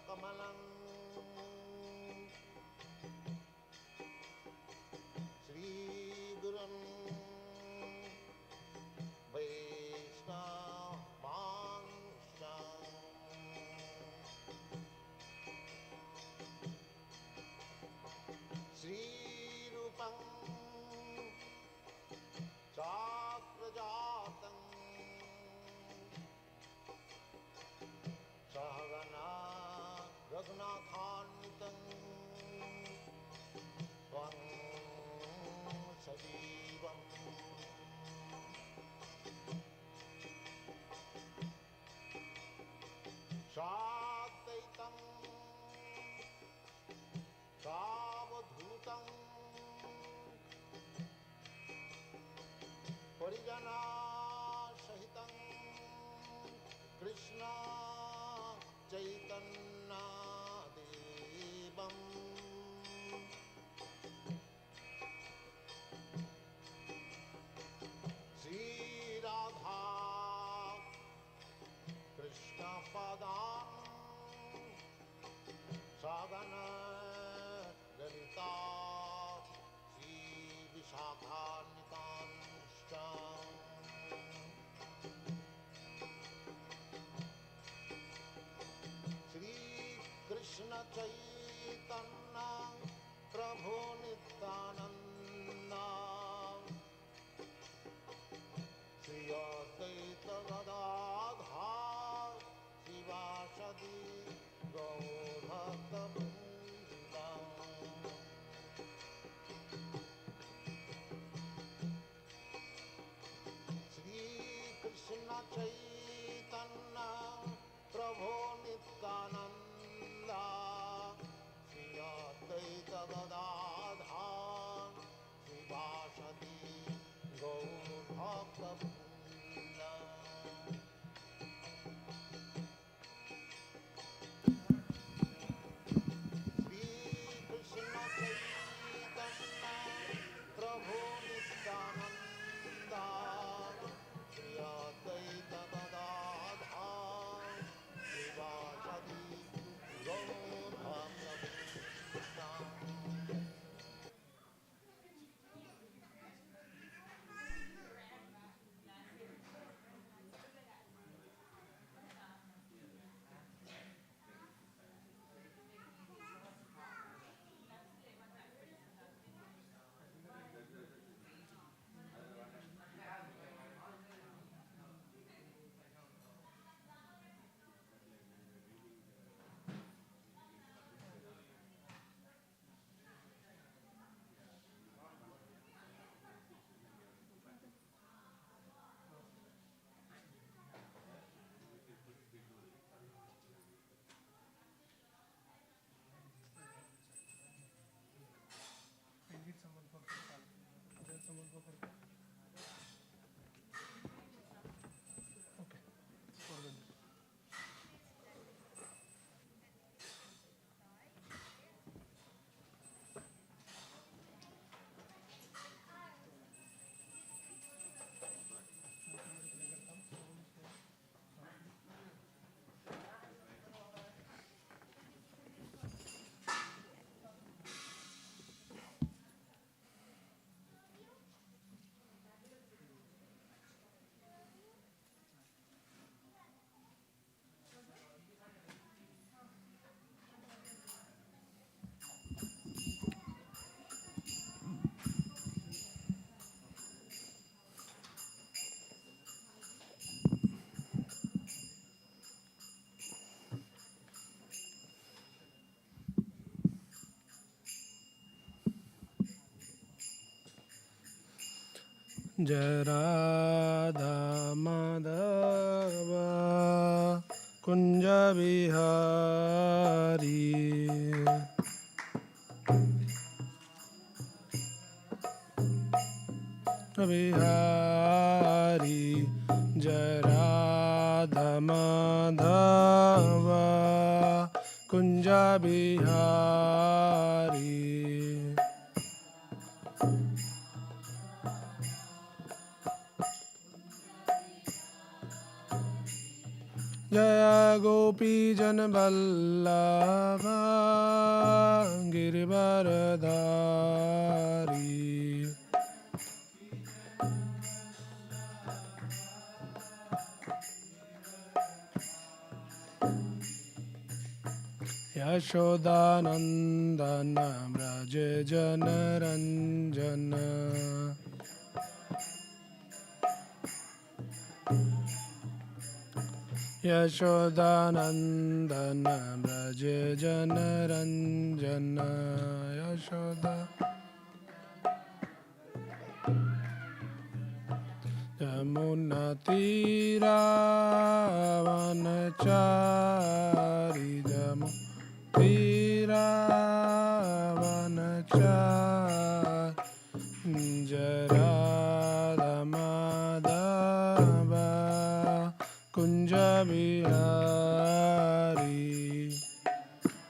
Kamalang Sri Gurum Vaishnavangsam Sri Rupam Chakrajatam Sahagana Raghunathanvitam Tvam Sajivam Shadvaitam Savadhutam Parijana Sahitam Krishna Chaitanya Devam Sri Radha Krishna Padam Sagana Lalita Sri Vishakhanitanscha Sri Krishna Chaitanya Prabhu Nityananda Sri Advaita Gadadhar Sivasadi Gaur Bhakta Sri Krishna Chaitanya Prabhu Nityananda Sri Advaita Gadadhar Sivasadi Gaur Bhakta Sri Krishna Chaitanya Prabhu Nityananda Sri Advaita Gadadhar Sivasadi Gaur Bhakta Jai Radha Madhava Kunja Vihari Bihari Jai Radha Madhava Kunja Bihari Jaya Gopi Jan Vallabha Girivaradhari Yashodanandana Braja Janaranjana Yashodanandana Braja Janaranjana Yashoda Yamuna Tira Vanachari Jamu Tira Vanachari Jarada Madhava Kunja Bihari.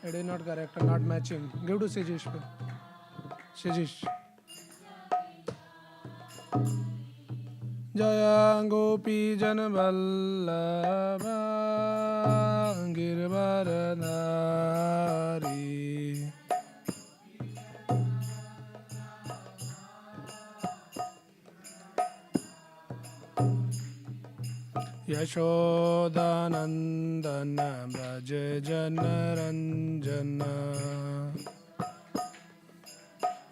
It is not correct, not matching. Give to Sijish. Sijish. Jaya Gopi Jan Vallabha Girivaradhari Yashodanandana Braja Janaranjana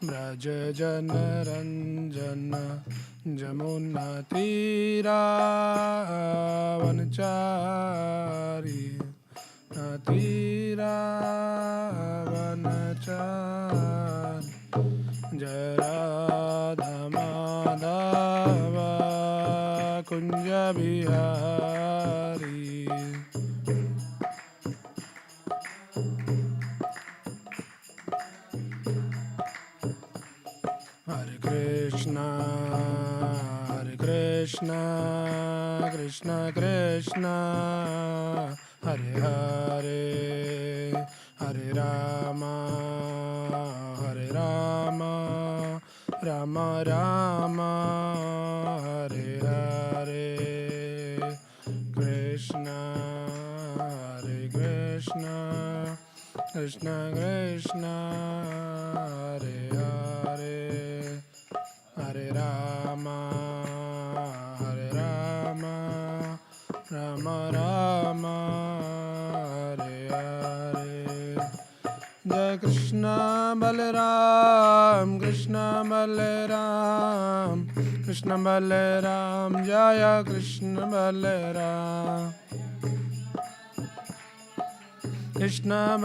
Braja Janaranjana Jamuna Tira Vanachari Natira Vanachari Jaradha Madhava Kunja Bihari Hare Krishna Krishna Krishna Hare Hare Hare Rama Rama Rama Hare Hare Krishna Krishna Krishna Hare Hare Hare Rama Rama Rama Hare Hare Jai Krishna Balaram Krishna Balaram Jaya Krishna Balaram Krishna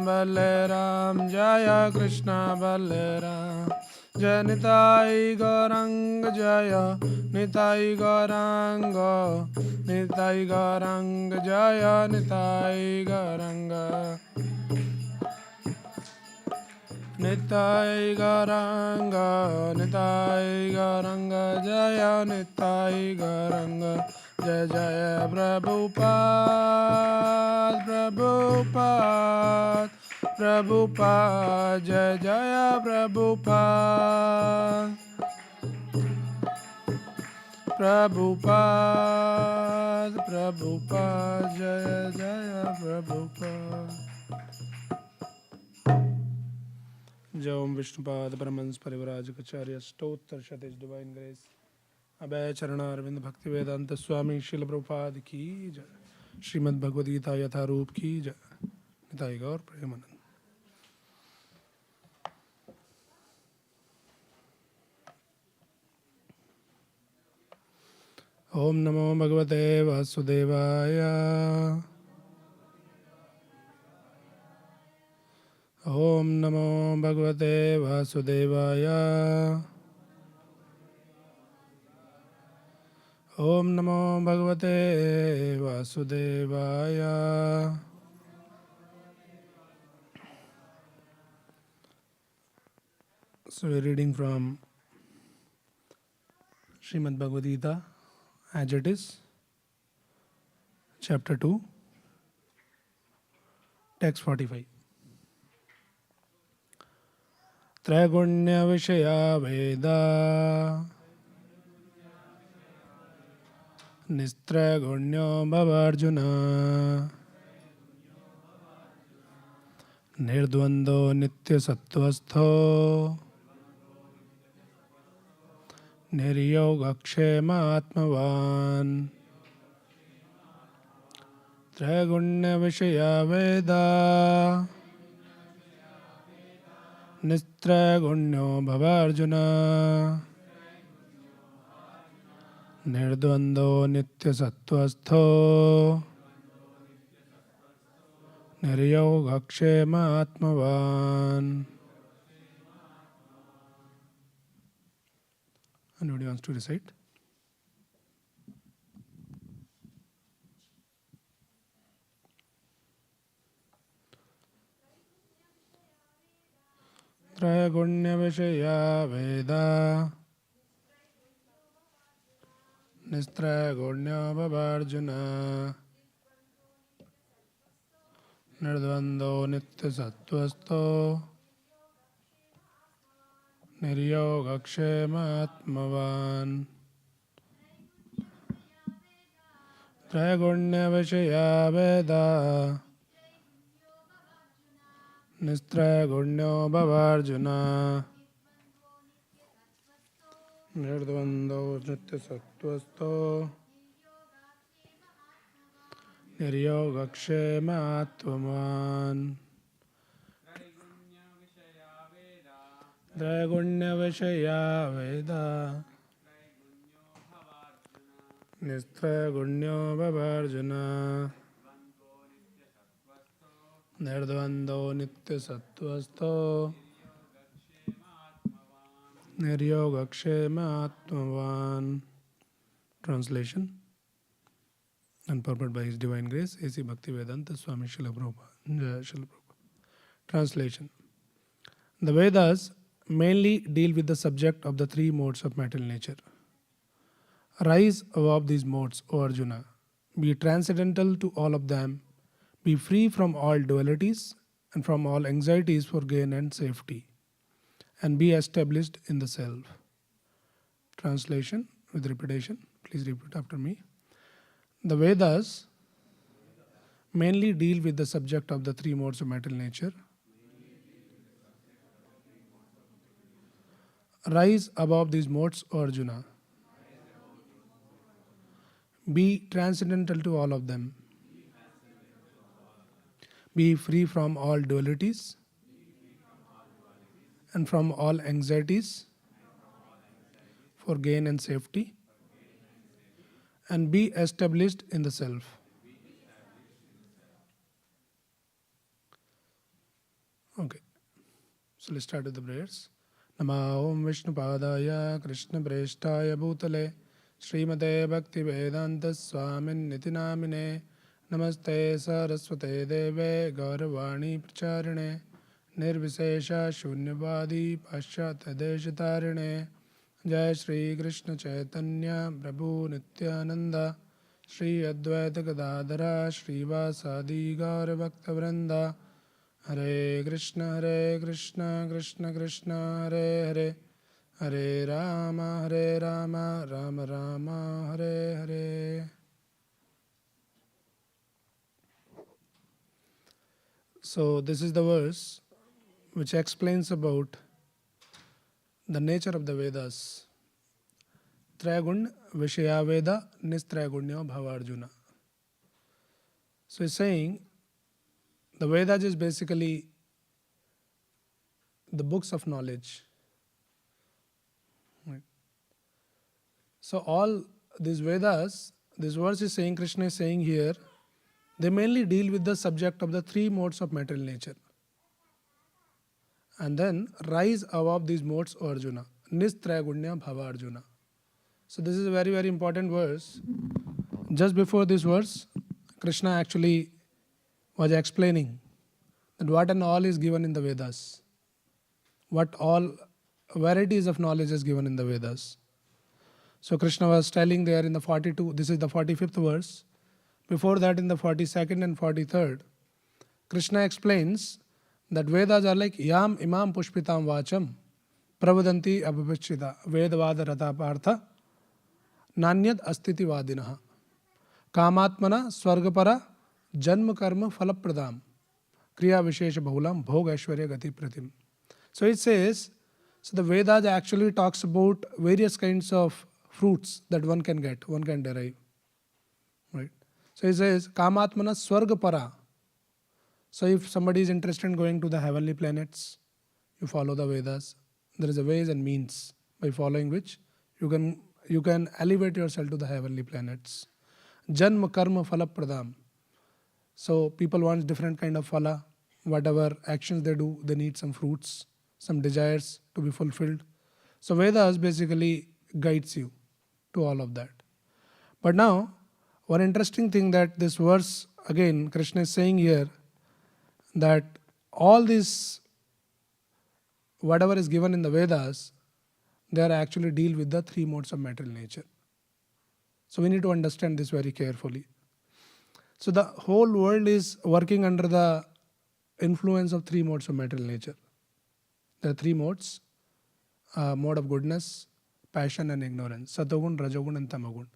Balaram Jaya Krishna Balaram Jai Nitai Gauranga Jaya Nitai Gauranga Jaya Nitai Gauranga Nitai Gauranga Jaya Nitai Gauranga Jai Jaya Prabhupada Jai Jaya Prabhupada Jaya Jaya Prabhupada Jai Om Vishnupad Brahmans Parivrajacharya Stottar Shatish Divine Grace Abhay Charana Arvind Bhakti Vedanta Swami Srila Prabhupada ki jai Srimad Bhagavad Gita Yatha Roop ki jai Nitai Gaur Premanand Om Namo Bhagavate Vasudevaya Om Namo Bhagavate Vasudevaya Om Namo Bhagavate Vasudevaya So we're reading from Srimad Bhagavad Gita as it is, chapter 2, text 45. Traigunya Vishaya Veda Nistragunyo Bhavarjuna Nirdvando Nitya Sattvastho Niryogakshema Atmavan Traigunya Vishaya Veda Nistragunyo Bhavarjuna Nirdvando Nitya Sattvastho Niryogakshema Atmavan. Anybody wants to recite? Traigunya Vishaya Veda Nistragunya Bhavarjuna Nirdvando Nitya Sattvastho Niryogakshema Atmavan. Traigunya Vishaya Veda Nistragunyo Bhavarjuna Nirdvando Nitya Sattvastho Niryogakshema Atmavan. Traigunya Vishaya Veda Nistragunyo Bhavarjuna Nirdvando Nitya Sattvastho Niryogakshema Atmavan. Translation and purport by His Divine Grace, A.C. Bhaktivedanta Swami Srila Prabhupada. Jai Srila Prabhupada. Translation. The Vedas mainly deal with the subject of the three modes of material nature. Rise above these modes, O Arjuna. Be transcendental to all of them. Be free from all dualities and from all anxieties for gain and safety. And be established in the self. Translation with repetition. Please repeat after me. The Vedas mainly deal with the subject of the three modes of material nature. Rise above these modes, O Arjuna. Be transcendental to all of them. Be free from all dualities and from all anxieties for gain and safety, and be established in the self. Okay, so let's start with the prayers. Nama Om Vishnu Padaya Krishna Preshtaya Bhutale Srimate Bhakti Vedanta Swamin Niti Namine Namaste Saraswate Deve Gauravani Pracharine Nirvisesha Shunyavadi Paschata Deshatarine Jai Shri Krishna Chaitanya Prabhu Nityananda Shri Advaita Gadadhara Shri Vasadi Gaura Bhakta Vrinda Hare Krishna Krishna Krishna Hare Hare Hare Rama Rama Rama Hare Hare. So this is the verse which explains about the nature of the Vedas. Traigunya Vishaya Veda Nistragunyo Bhavarjuna. So he's saying the Vedas is basically the books of knowledge. Right. So all these Vedas, this verse is saying, Krishna is saying here, they mainly deal with the subject of the three modes of material nature. And then rise above these modes, O Arjuna. Nistragunya Bhava Arjuna. So this is a very, very important verse. Just before this verse, Krishna actually was explaining that what and all is given in the Vedas. What all varieties of knowledge is given in the Vedas. So Krishna was telling there in the 42, this is the 45th verse. Before that, in the 42nd and 43rd, Krishna explains that Vedas are like yam imam pushpitam vacham pravadanti abhivichita vedavada rata partha nanyad astiti vadinaha kamatmana swargapara janma karma falapradam kriya vishesha bahulam bhog aishwarya gati pratim. So it says, so the Vedas actually talks about various kinds of fruits that one can get, one can derive. Right? So it says, Kamatmana Swargapara. So if somebody is interested in going to the heavenly planets, you follow the Vedas. There is a ways and means by following which you can elevate yourself to the heavenly planets. Janma karma phala pradam. So people want different kind of phala. Whatever actions they do, they need some fruits, some desires to be fulfilled. So Vedas basically guides you to all of that. But now, one interesting thing that this verse, again, Krishna is saying here, that all this, whatever is given in the Vedas, they are actually deal with the three modes of material nature. So we need to understand this very carefully. So the whole world is working under the influence of three modes of material nature. There are three modes, mode of goodness, passion and ignorance, Satogun, Rajogun and Tamagun.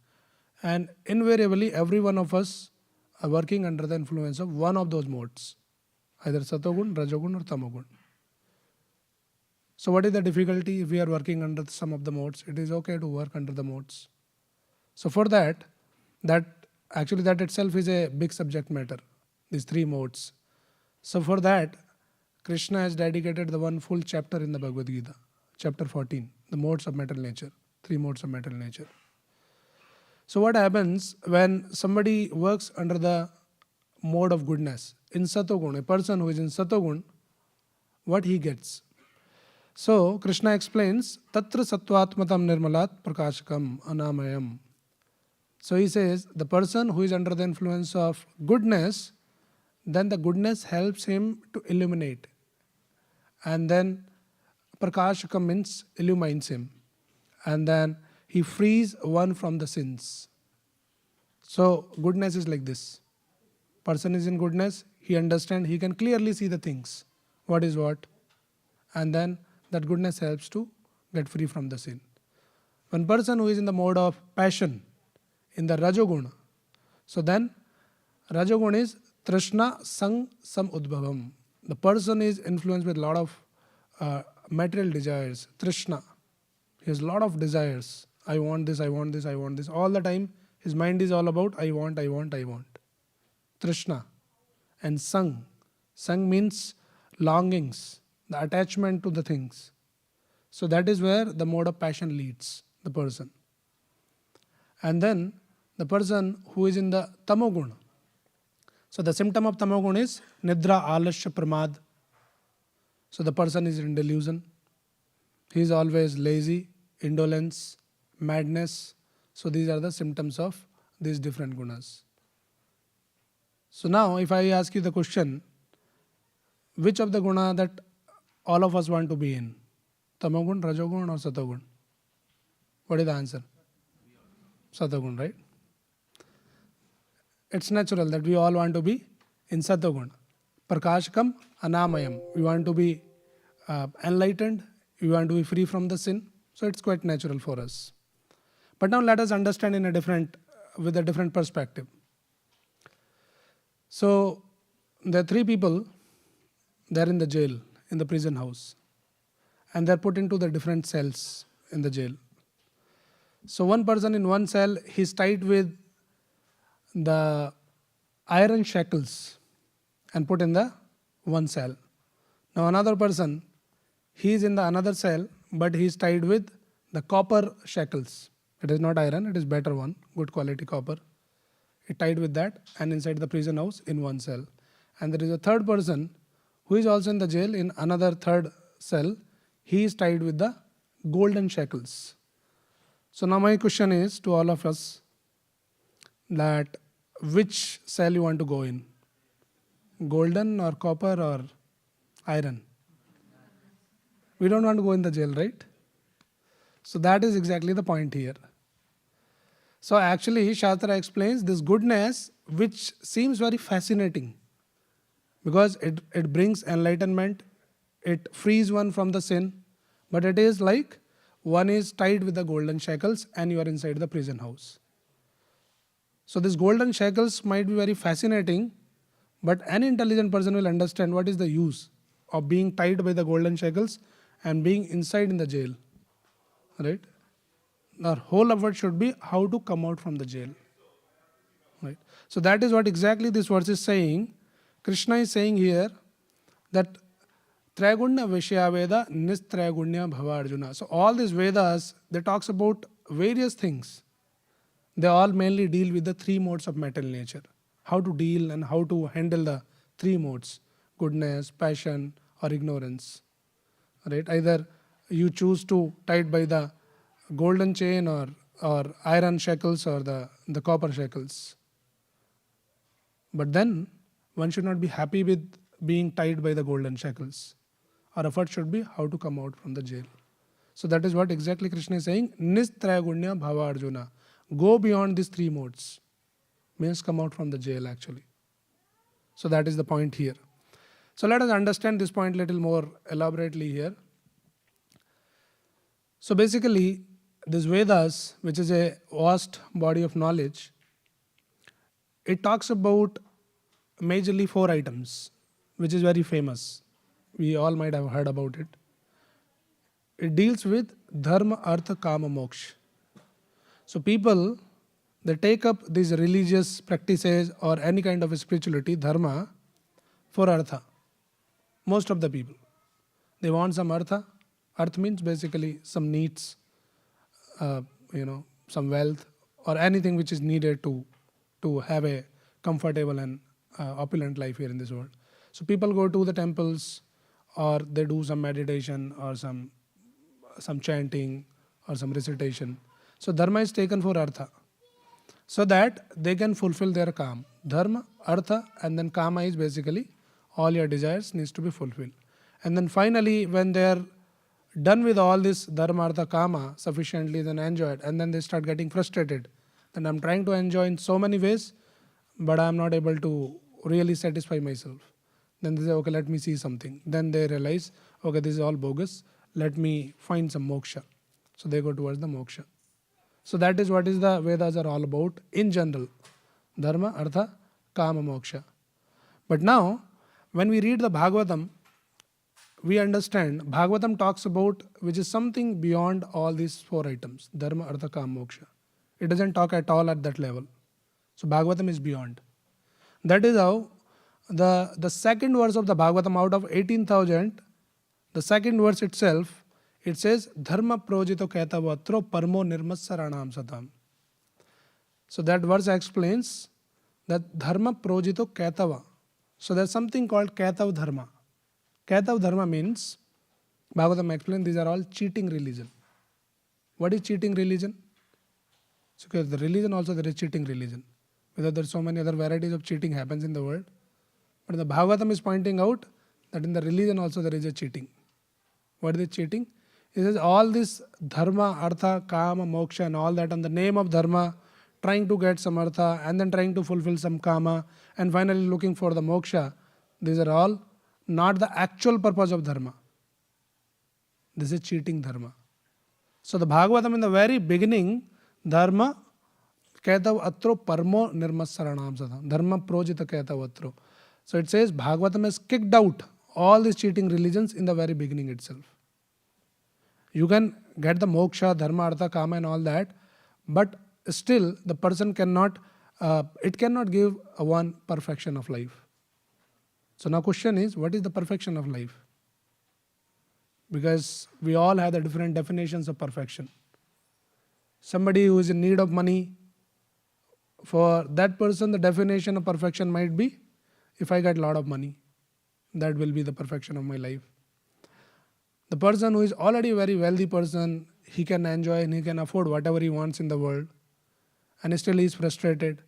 And invariably every one of us are working under the influence of one of those modes, either Satogun, Rajogun or Tamagun. So what is the difficulty if we are working under some of the modes? It is okay to work under the modes. So for that itself is a big subject matter, these three modes. So for that, Krishna has dedicated the one full chapter in the Bhagavad Gita, chapter 14, the modes of material nature, three modes of material nature. So what happens when somebody works under the mode of goodness, in Satogun, a person who is in Satogun, what he gets? So Krishna explains, Tatra Sattvatmatam Nirmalat Prakashakam Anamayam. So he says, the person who is under the influence of goodness, then the goodness helps him to illuminate. And then Prakashakam means illumines him. And then he frees one from the sins. So goodness is like this. Person is in goodness, he understands, he can clearly see the things. What is what? And then that goodness helps to get free from the sin. One person who is in the mode of passion, in the Rajoguna, so then Rajogun is Trishna Sang Sam Udbhavam. The person is influenced with a lot of material desires, Trishna. He has a lot of desires. I want this, I want this, I want this. All the time, his mind is all about I want. Trishna. And Sang. Sang means longings, the attachment to the things. So that is where the mode of passion leads the person. And then the person who is in the Tamoguna. So the symptom of Tamoguna is Nidra Alasya Pramad. So the person is in delusion. He is always lazy, indolence, madness. So these are the symptoms of these different gunas. So now if I ask you the question, which of the guna that all of us want to be in? Tamagun, Rajogun or Satogun? What is the answer? Satogun, right? It's natural that we all want to be in Satogun. Prakashakam, Anamayam. We want to be enlightened. We want to be free from the sin. So it's quite natural for us. But now let us understand with a different perspective. So there are three people, they are in the jail, in the prison house. And they are put into the different cells in the jail. So one person in one cell, he is tied with the iron shackles and put in the one cell. Now another person, he is in the another cell, but he is tied with the copper shackles. It is not iron, it is better one, good quality copper. He tied with that and inside the prison house in one cell. And there is a third person who is also in the jail in another third cell. He is tied with the golden shackles. So now my question is to all of us, that which cell you want to go in? Golden or copper or iron? We don't want to go in the jail, right? So that is exactly the point here. So actually Shastra explains this goodness which seems very fascinating because it brings enlightenment, it frees one from the sin, but it is like one is tied with the golden shackles and you are inside the prison house. So these golden shackles might be very fascinating, but an intelligent person will understand what is the use of being tied by the golden shackles and being inside in the jail. Right? Our whole effort should be how to come out from the jail. Right? So that is what exactly this verse is saying. Krishna is saying here that Traigunya Vishya Veda Nistraigunya Bhava Arjuna. So all these Vedas, they talks about various things. They all mainly deal with the three modes of material nature. How to deal and how to handle the three modes: goodness, passion, or ignorance. Right? Either you choose to tie it by the golden chain or iron shackles or the copper shackles. But then one should not be happy with being tied by the golden shackles. Our effort should be how to come out from the jail. So that is what exactly Krishna is saying. Nistragunya Bhava Arjuna. Go beyond these three modes. Means come out from the jail actually. So that is the point here. So let us understand this point little more elaborately here. So basically, this Vedas, which is a vast body of knowledge, it talks about majorly 4 items, which is very famous. We all might have heard about it. It deals with dharma, artha, kama, moksha. So people, they take up these religious practices or any kind of spirituality, dharma, for artha. Most of the people. They want some artha. Artha means basically some needs, some wealth or anything which is needed to have a comfortable and opulent life here in this world. So people go to the temples or they do some meditation or some chanting or some recitation. So dharma is taken for artha, so that they can fulfill their kama. Dharma, artha, and then kama is basically all your desires needs to be fulfilled. And then finally, when they are done with all this dharma, artha, kama sufficiently, then enjoy it, and then they start getting frustrated. Then I'm trying to enjoy in so many ways, but I'm not able to really satisfy myself. Then they say, okay, let me see something. Then they realize, okay, this is all bogus. Let me find some moksha. So they go towards the moksha. So that is what is the Vedas are all about in general. Dharma, artha, kama, moksha. But now, when we read the Bhagavatam, we understand Bhagavatam talks about which is something beyond all these 4 items. Dharma, artha, kama, moksha. It doesn't talk at all at that level. So Bhagavatam is beyond. That is how the second verse of the Bhagavatam out of 18,000, the second verse itself, it says, Dharma projito kaitavatro parmo nirmassaranam satam. So that verse explains that Dharma projito kaitava. So there's something called kaitav dharma. Kaitav dharma means, Bhagavatam explains, these are all cheating religion. What is cheating religion? So because the religion also there is cheating religion. Because there are so many other varieties of cheating happens in the world. But the Bhagavatam is pointing out that in the religion also there is a cheating. What is cheating? It says all this dharma, artha, kama, moksha and all that on the name of dharma, trying to get some artha and then trying to fulfill some kama and finally looking for the moksha. These are all not the actual purpose of dharma. This is cheating dharma. So the Bhagavatam in the very beginning, dharma, kaitav atro parmo nirmassaranam sadam. Dharma projita kaitav atro. So it says Bhagavatam has kicked out all these cheating religions in the very beginning itself. You can get the moksha, dharma, artha, kama and all that, but still the person cannot, it cannot give one perfection of life. So now question is, what is the perfection of life? Because we all have the different definitions of perfection. Somebody who is in need of money, for that person the definition of perfection might be, if I get a lot of money, that will be the perfection of my life. The person who is already a very wealthy person, he can enjoy and he can afford whatever he wants in the world, and still he is frustrated.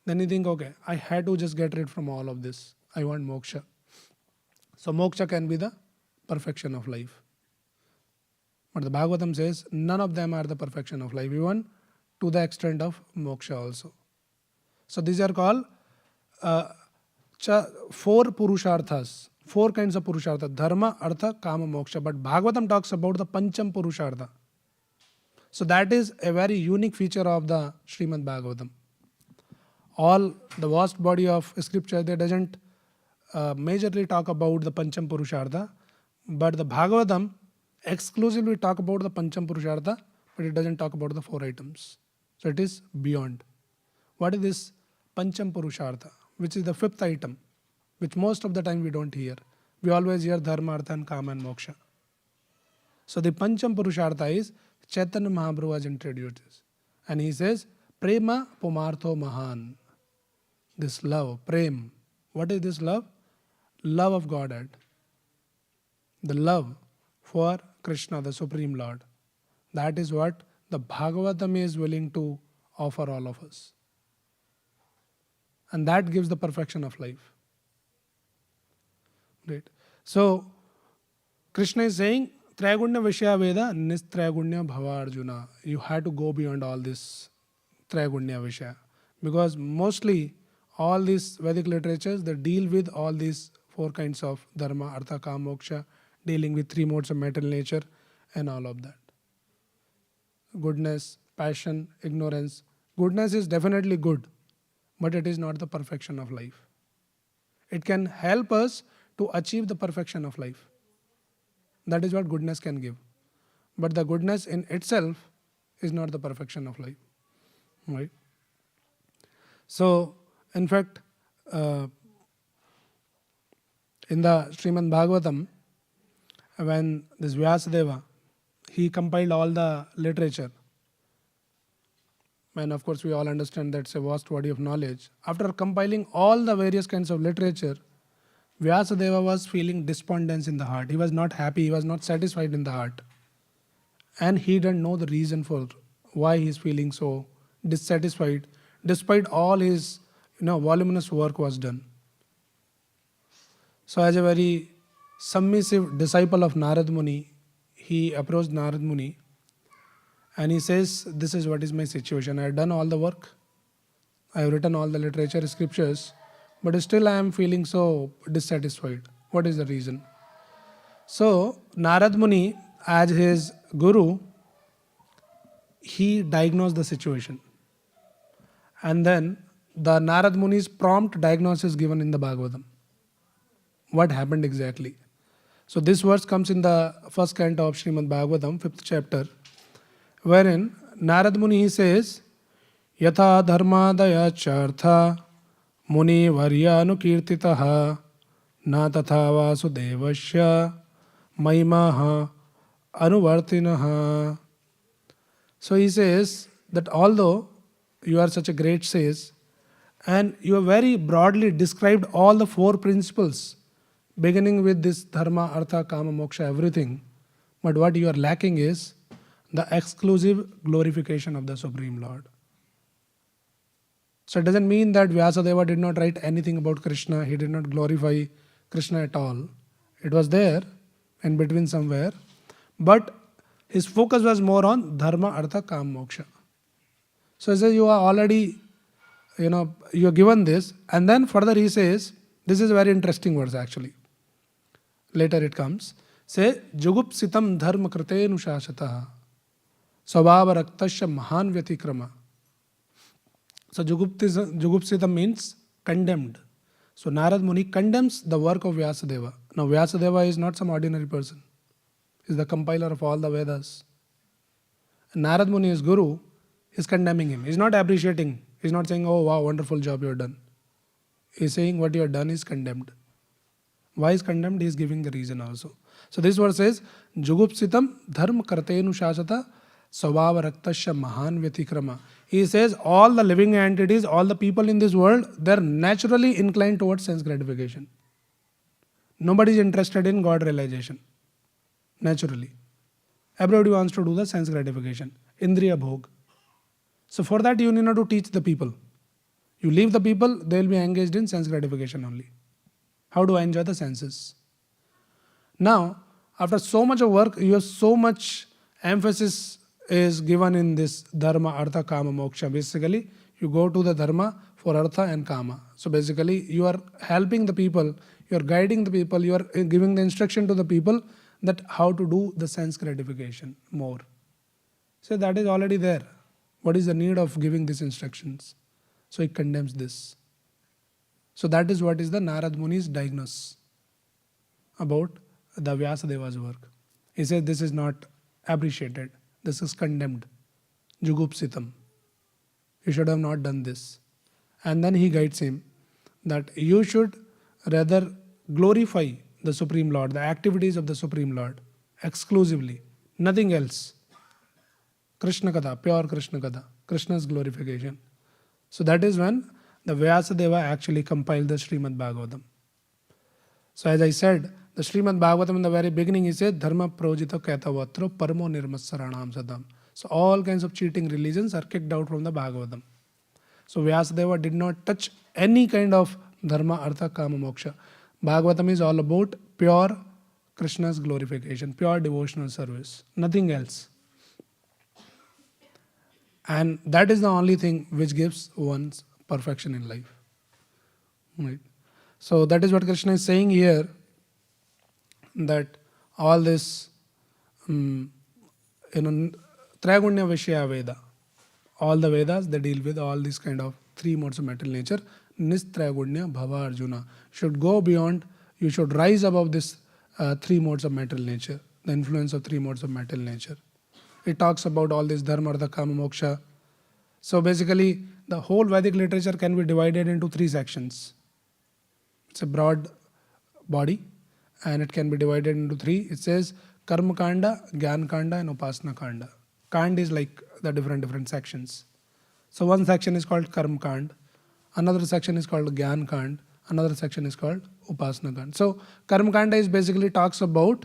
Then you think, okay, I had to just get rid from all of this. I want moksha. So moksha can be the perfection of life. But the Bhagavatam says none of them are the perfection of life, even to the extent of moksha also. So these are called four purusharthas, four kinds of purushartha: dharma, artha, kama, moksha. But Bhagavatam talks about the pancham purushartha. So that is a very unique feature of the Srimad Bhagavatam. All the vast body of scripture, they doesn't majorly talk about the pancham purushartha, but the Bhagavatam exclusively talk about the pancham purushartha, but it doesn't talk about the four items. So it is beyond. What is this pancham purushartha, which is the fifth item, which most of the time we don't hear. We always hear dharma, artha and kama and moksha. So the pancham purushartha is Chaitanya Mahaprabhu has introduced this. And he says, Prema Pumartho Mahan. This love, Prem. What is this love? Love of Godhead. The love for Krishna, the Supreme Lord. That is what the Bhagavatam is willing to offer all of us. And that gives the perfection of life. Right. So, Krishna is saying, Trayagunya Vishya Veda, Nistrayagunya Bhava Arjuna. You have to go beyond all this Trayagunya Vishya. Because mostly all these Vedic literatures, they deal with all these four kinds of dharma, artha, kama, moksha, dealing with three modes of material nature and all of that. Goodness, passion, ignorance. Goodness is definitely good, but it is not the perfection of life. It can help us to achieve the perfection of life. That is what goodness can give. But the goodness in itself is not the perfection of life. Right? So, in fact, in the Srimad Bhagavatam, when this Vyasadeva, he compiled all the literature. And of course, we all understand that's a vast body of knowledge. After compiling all the various kinds of literature, Vyasadeva was feeling despondence in the heart. He was not happy, he was not satisfied in the heart. And he didn't know the reason for why he is feeling so dissatisfied, despite all his voluminous work was done. So as a very submissive disciple of Narad Muni, he approached Narad Muni and he says, this is what is my situation. I have done all the work. I have written all the literature, scriptures, but still I am feeling so dissatisfied. What is the reason? So Narad Muni, as his guru, he diagnosed the situation. And then the Narad Muni's prompt diagnosis given in the Bhagavatam. What happened exactly? So this verse comes in the first canto of Srimad Bhagavatam, 5th chapter, wherein Narad Muni he says, Yatha dharmadaya chartha muni varyanukirtitaha na tatha vasudevasya maimaha anuvartinaha. So he says that although you are such a great sage and you have very broadly described all the four principles beginning with this dharma, artha, kama, moksha, everything, but what you are lacking is the exclusive glorification of the Supreme Lord. So it doesn't mean that Vyasadeva did not write anything about Krishna, he did not glorify Krishna at all. It was there in between somewhere, but his focus was more on dharma, artha, kama, moksha. So he says you are already, you are given this, and then further he says, this is a very interesting verse actually. Later it comes, say, Jugupsitam dharma kritenu shashataha svabhava raktasya mahan vyatikrama. So Jugupsitam means condemned. So Narad Muni condemns the work of Vyasadeva. Now Vyasadeva is not some ordinary person. He is the compiler of all the Vedas. And Narad Muni, his guru, is condemning him. He is not appreciating. He is not saying, oh wow, wonderful job you have done. He is saying what you have done is condemned. Why is condemned? He is giving the reason also. So this verse says, Jugupsitam dharma kartenu shasata svabhava raktasya mahan vyatikrama. He says all the living entities, all the people in this world, they are naturally inclined towards sense gratification. Nobody is interested in God realization. Naturally. Everybody wants to do the sense gratification. Indriya bhog. So for that you need not to teach the people. You leave the people, they will be engaged in sense gratification only. How do I enjoy the senses? Now, after so much of work, you have so much emphasis is given in this dharma, artha, kama, moksha. Basically, you go to the dharma for artha and kama. So basically, you are helping the people, you are guiding the people, you are giving the instruction to the people that how to do the sense gratification more. So that is already there. What is the need of giving these instructions? So he condemns this. So that is what is the Narad Muni's diagnosis about the Vyasadeva's work. He says this is not appreciated. This is condemned. Jugupsitam. You should have not done this. And then he guides him that you should rather glorify the Supreme Lord, the activities of the Supreme Lord, exclusively, nothing else. Krishna Katha, pure Krishna Katha, Krishna's glorification. So that is when the Vyasadeva actually compiled the Srimad Bhagavatam. So as I said, the Srimad Bhagavatam in the very beginning he said, Dharma projita kaitavatro parmo nirmassaranam sadam. So all kinds of cheating religions are kicked out from the Bhagavatam. So Vyasadeva did not touch any kind of dharma, artha, kama, moksha. Bhagavatam is all about pure Krishna's glorification, pure devotional service, nothing else. And that is the only thing which gives one's perfection in life. Right? So that is what Krishna is saying here, that all this, Traigunya Vishya Veda, all the Vedas, they deal with all these kind of three modes of material nature. Nistraigunya Bhava Arjuna. Should go beyond, you should rise above this three modes of material nature, the influence of three modes of material nature. It talks about all this dharma, artha, kama, moksha. So basically, the whole Vedic literature can be divided into three sections. It's a broad body and it can be divided into three. It says Karma Kanda, Gyan Kanda and Upasana Kanda. Kanda is like the different sections. So one section is called Karma Kand, another section is called Gyan Kand, another section is called Upasana Kand. So Karma Kanda is basically talks about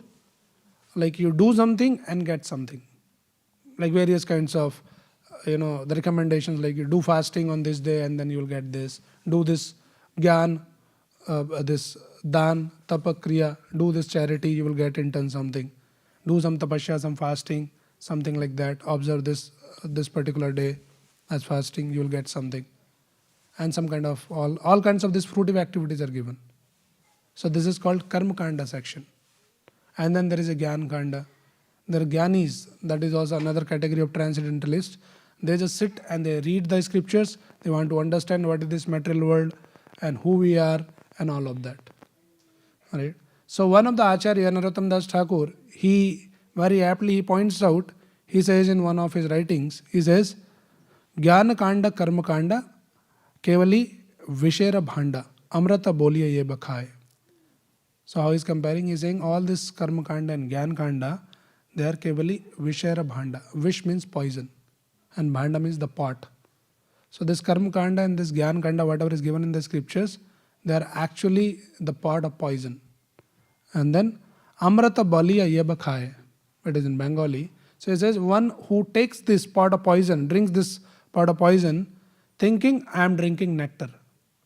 like you do something and get something. Like various kinds of, the recommendations, like you do fasting on this day and then you will get this. Do this Gyan, this Dan, Tapa, Kriya, do this charity, you will get in turn something. Do some tapasya, some fasting, something like that. Observe this particular day as fasting, you will get something. And some kind of, all kinds of these fruitive activities are given. So this is called Karma Kanda section. And then there is a Gyan Kanda. There are Gyanis, that is also another category of transcendentalists. They just sit and they read the scriptures. They want to understand what is this material world and who we are and all of that. Right? So one of the Acharya, Narottam Das Thakur, he very aptly points out, he says in one of his writings, he says, Jnana Kanda Karma Kanda Kevali Vishera Bhanda Amrata Boliya Ye Bakhaye. So how he's comparing, he's saying all this Karma Kanda and Gyan Kanda, they are Kevali Vishera Bhanda. Vish means poison and Bhanda means the pot. So this Karma Kanda and this Gyan Kanda, whatever is given in the scriptures, they are actually the pot of poison. And then Amrata Boliya Ye Bakhaye, it is in Bengali. So it says one who takes this pot of poison, drinks this pot of poison, thinking I am drinking nectar.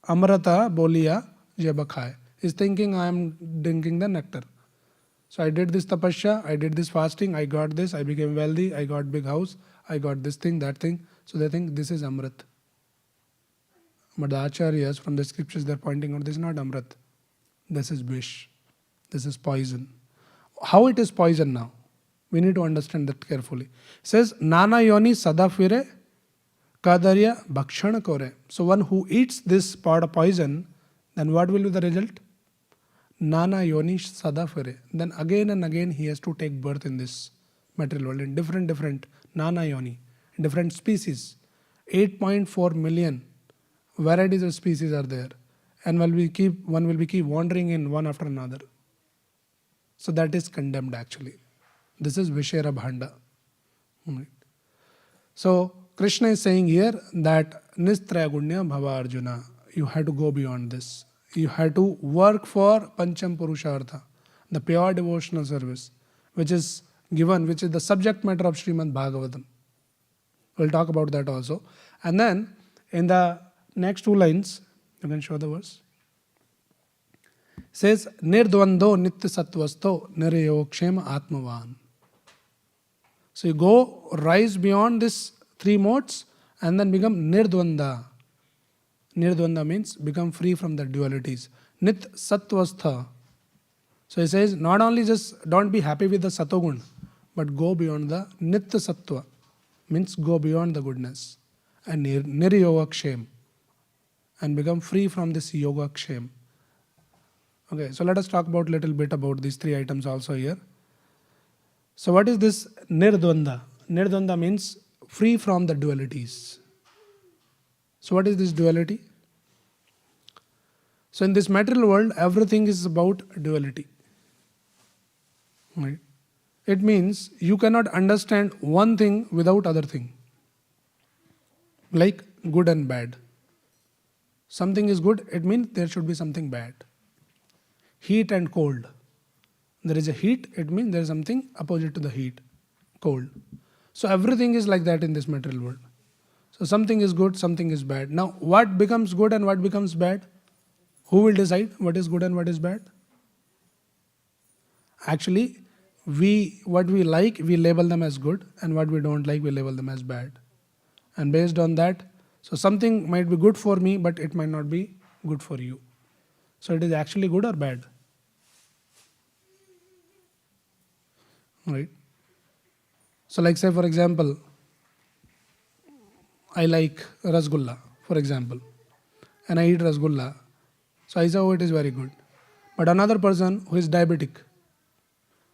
Amrata Boliya Ye Bakhaye is thinking I am drinking the nectar. So I did this tapasya, I did this fasting, I got this, I became wealthy, I got big house, I got this thing, that thing. So they think this is Amrit. But the Acharyas from the scriptures they are pointing out, this is not Amrit. This is Vish. This is poison. How it is poison now? We need to understand that carefully. It says, Nana yoni sada fire kadarya bhakshana kore. So one who eats this part of poison, then what will be the result? Nana yoni sada fire. Then again and again he has to take birth in this material world in different Nana yoni, different species. 8.4 million varieties of species are there. And one will be keep wandering in one after another. So that is condemned actually. This is Vishera Bhanda. Right. So Krishna is saying here that Nistrayagunya Bhava Arjuna. You have to go beyond this. You have to work for Pancham Purushartha, the pure devotional service, which is given, which is the subject matter of Srimad Bhagavatam. We'll talk about that also. And then in the next two lines, you can show the verse. Says Nirdvando Nitya Sattvasto Nirayokshema Atmavan. So you go, rise beyond these three modes and then become nirdvanda. Nirdvanda means become free from the dualities. Nit sattvastha. So he says, not only just don't be happy with the satogun, but go beyond the nitya sattva, means go beyond the goodness. And niryogakshem, and become free from this yogakshem. Okay, so let us talk about little bit about these three items also here. So what is this nirdvanda? Nirdvanda means free from the dualities. So what is this duality? So in this material world, everything is about duality. Right? It means you cannot understand one thing without other thing. Like good and bad. Something is good, it means there should be something bad. Heat and cold. There is a heat, it means there is something opposite to the heat, cold. So everything is like that in this material world. So something is good, something is bad. Now what becomes good and what becomes bad? Who will decide what is good and what is bad? Actually, what we like, we label them as good, and what we don't like, we label them as bad. And based on that, so something might be good for me, but it might not be good for you. So it is actually good or bad? Right? So like say for example, I like rasgulla, for example, and I eat rasgulla. So I say, oh, it is very good. But another person who is diabetic,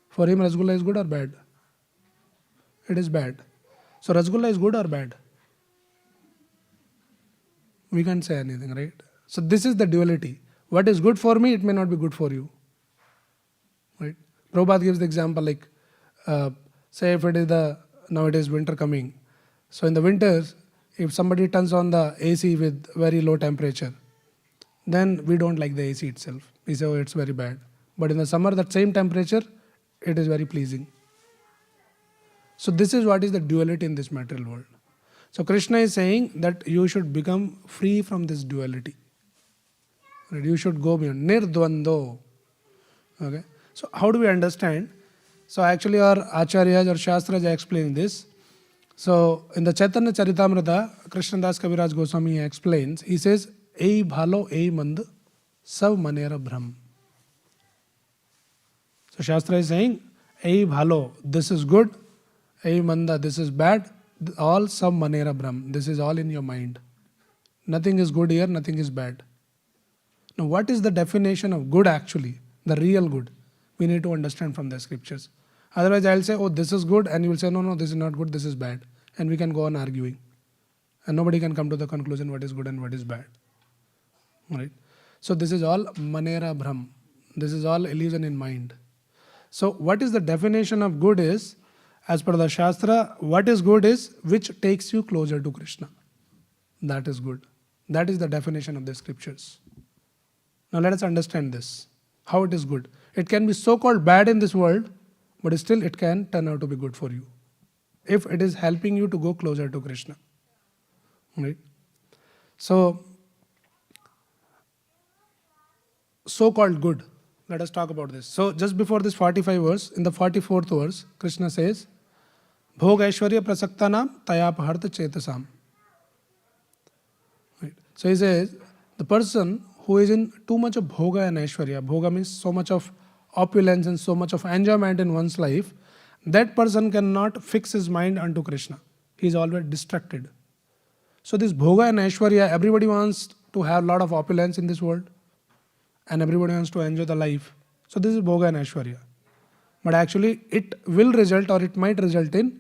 for him rasgulla is good or bad? It is bad. So rasgulla is good or bad? We can't say anything, right? So this is the duality. What is good for me, it may not be good for you. Right? Prabhupada gives the example like, say if it is now it is winter coming. So in the winters, if somebody turns on the AC with very low temperature, then we don't like the AC itself. We say, oh, it's very bad. But in the summer, that same temperature, it is very pleasing. So this is what is the duality in this material world. So Krishna is saying that you should become free from this duality. Right? You should go beyond. Nirdvando. Okay. So how do we understand? So actually our acharyas or shastras are explaining this. So in the Chaitanya Charitamrita, Krishna Das Kaviraj Goswami explains, he says, Ei bhalo, ei mand, sab manera brahm. So Shastra is saying, Ei bhalo, this is good, ei manda, this is bad, all sab manera brahm. This is all in your mind. Nothing is good here, nothing is bad. Now what is the definition of good actually? The real good. We need to understand from the scriptures. Otherwise I'll say, oh, this is good, and you will say, no, this is not good, this is bad. And we can go on arguing. And nobody can come to the conclusion what is good and what is bad. Right? So this is all manera brahm. This is all illusion in mind. So what is the definition of good is, as per the Shastra, what is good is which takes you closer to Krishna. That is good. That is the definition of the scriptures. Now let us understand this. How it is good. It can be so-called bad in this world, but still it can turn out to be good for you. If it is helping you to go closer to Krishna. Right? So-called good. Let us talk about this. So just before this 45 verse, in the 44th verse, Krishna says, Bhog Aishwarya Prasaktanam Tayapaharta Chetasam. Right. So he says, the person who is in too much of bhoga and aishwarya, bhoga means so much of opulence and so much of enjoyment in one's life, that person cannot fix his mind unto Krishna. He is always distracted. So this bhoga and aishwarya, everybody wants to have a lot of opulence in this world, and everybody wants to enjoy the life. So this is bhoga and aishwarya. But actually it will result, or it might result in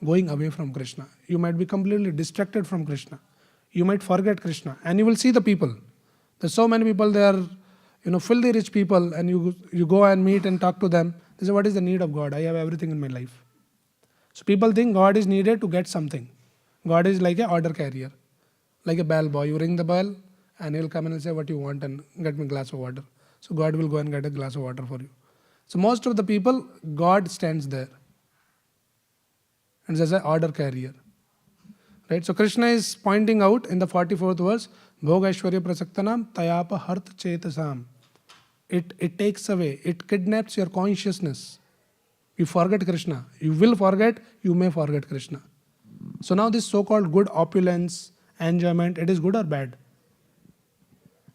going away from Krishna. You might be completely distracted from Krishna. You might forget Krishna. And you will see the people. There's so many people, they are filthy rich people, and you go and meet and talk to them. They say, what is the need of God? I have everything in my life. So people think God is needed to get something. God is like an order carrier, like a bell boy. You ring the bell and he'll come and say what you want and get me a glass of water. So God will go and get a glass of water for you. So most of the people, God stands there and says an order carrier. Right? So Krishna is pointing out in the 44th verse, Bhog Aishwarya Prasaktanam Tayapa Harth Chetasam. It takes away, it kidnaps your consciousness. You forget Krishna. You will forget, you may forget Krishna. So now this so-called good opulence, enjoyment, it is good or bad?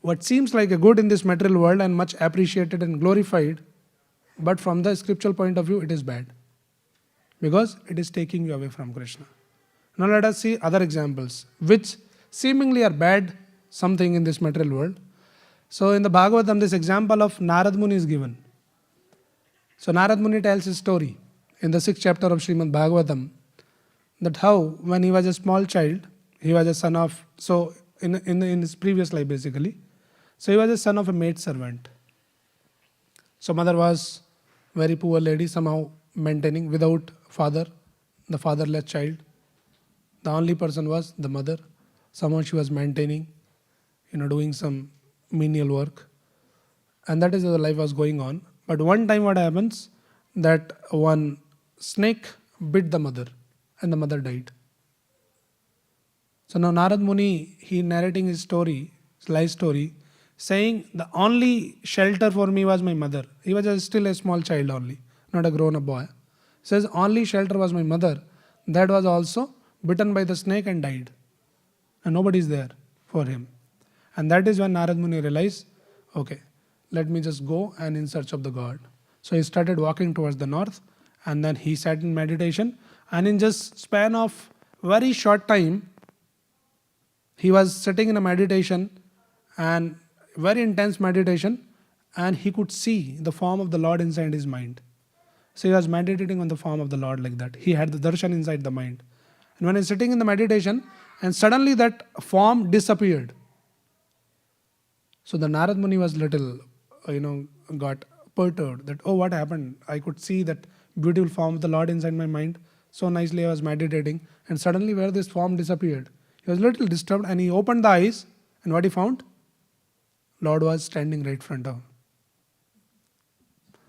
What seems like a good in this material world and much appreciated and glorified, but from the scriptural point of view, it is bad. Because it is taking you away from Krishna. Now let us see other examples, which seemingly are bad, something in this material world. So in the Bhagavatam, this example of Narad Muni is given. So Narad Muni tells his story in the 6th chapter of Srimad Bhagavatam, that how when he was a small child, he was a son of, so in his previous life basically, so he was a son of a maid servant. So mother was very poor lady, somehow maintaining without father, the fatherless child. The only person was the mother. Somehow she was maintaining, doing some menial work. And that is how the life was going on. But one time what happens, that one snake bit the mother and the mother died. So now Narad Muni, he narrating his story, his life story, saying the only shelter for me was my mother. He was still a small child only, not a grown up boy. Says only shelter was my mother. That was also bitten by the snake and died. And nobody is there for him. And that is when Narad Muni realized, okay, let me just go and in search of the God. So he started walking towards the north, and then he sat in meditation, and in just span of very short time, he was sitting in a meditation and very intense meditation, and he could see the form of the Lord inside his mind. So he was meditating on the form of the Lord like that. He had the darshan inside the mind. And when he's sitting in the meditation, and suddenly that form disappeared. So the Narad Muni was little, got perturbed that, oh, what happened? I could see that beautiful form of the Lord inside my mind. So nicely I was meditating, and suddenly where this form disappeared, he was a little disturbed, and he opened the eyes, and what he found? Lord was standing right in front of him.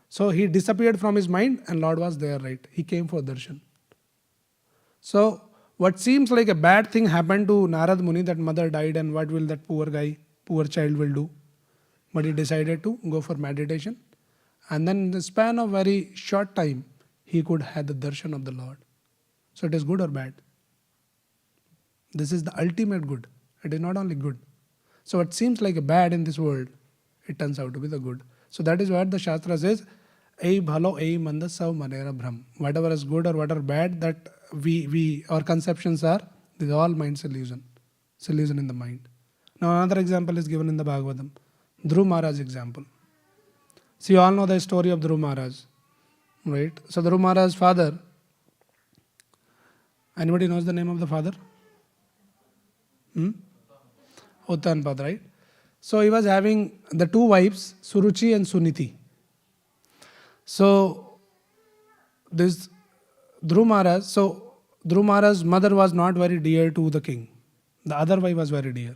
So he disappeared from his mind, and Lord was there, right? He came for darshan. So what seems like a bad thing happened to Narad Muni, that mother died, and what will that poor child will do? But he decided to go for meditation, and then in the span of very short time, he could have the darshan of the Lord. So it is good or bad? This is the ultimate good. It is not only good. So what seems like a bad in this world, it turns out to be the good. So that is what the Shastra says, Ei bhalo, ei manda, sav manera brahm. Whatever is good or whatever bad that our conceptions are, this is all mind's illusion. It's illusion in the mind. Now another example is given in the Bhagavatam. Dhruv Maharaj example. So you all know the story of Dhruv Maharaj, right? So Dhruv Maharaj's father, anybody knows the name of the father? Uttanpad, right? So he was having the two wives, Suruchi and Suniti. So this Dhruv Maharaj's mother was not very dear to the king. The other wife was very dear.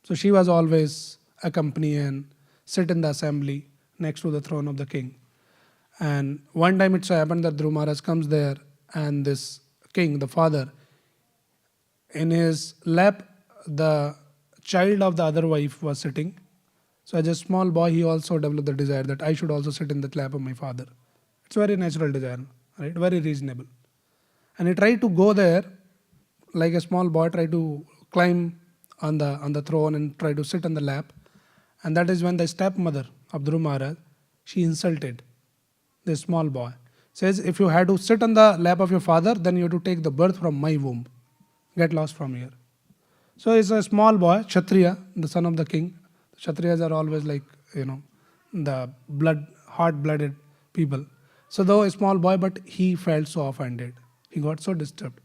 So she was always accompany and sit in the assembly next to the throne of the king. And one time it so happened that Dhruv Maharaj comes there, and this king, the father, in his lap, the child of the other wife was sitting. So as a small boy, he also developed the desire that I should also sit in the lap of my father. It's a very natural desire, right? Very reasonable. And he tried to go there, like a small boy, try to climb on the throne and try to sit on the lap. And that is when the stepmother of Dhruv Maharaj, she insulted this small boy. Says, if you had to sit on the lap of your father, then you have to take the birth from my womb. Get lost from here. So he's a small boy, Kshatriya, the son of the king. Kshatriyas are always like, the hot-blooded people. So though a small boy, but he felt so offended. He got so disturbed.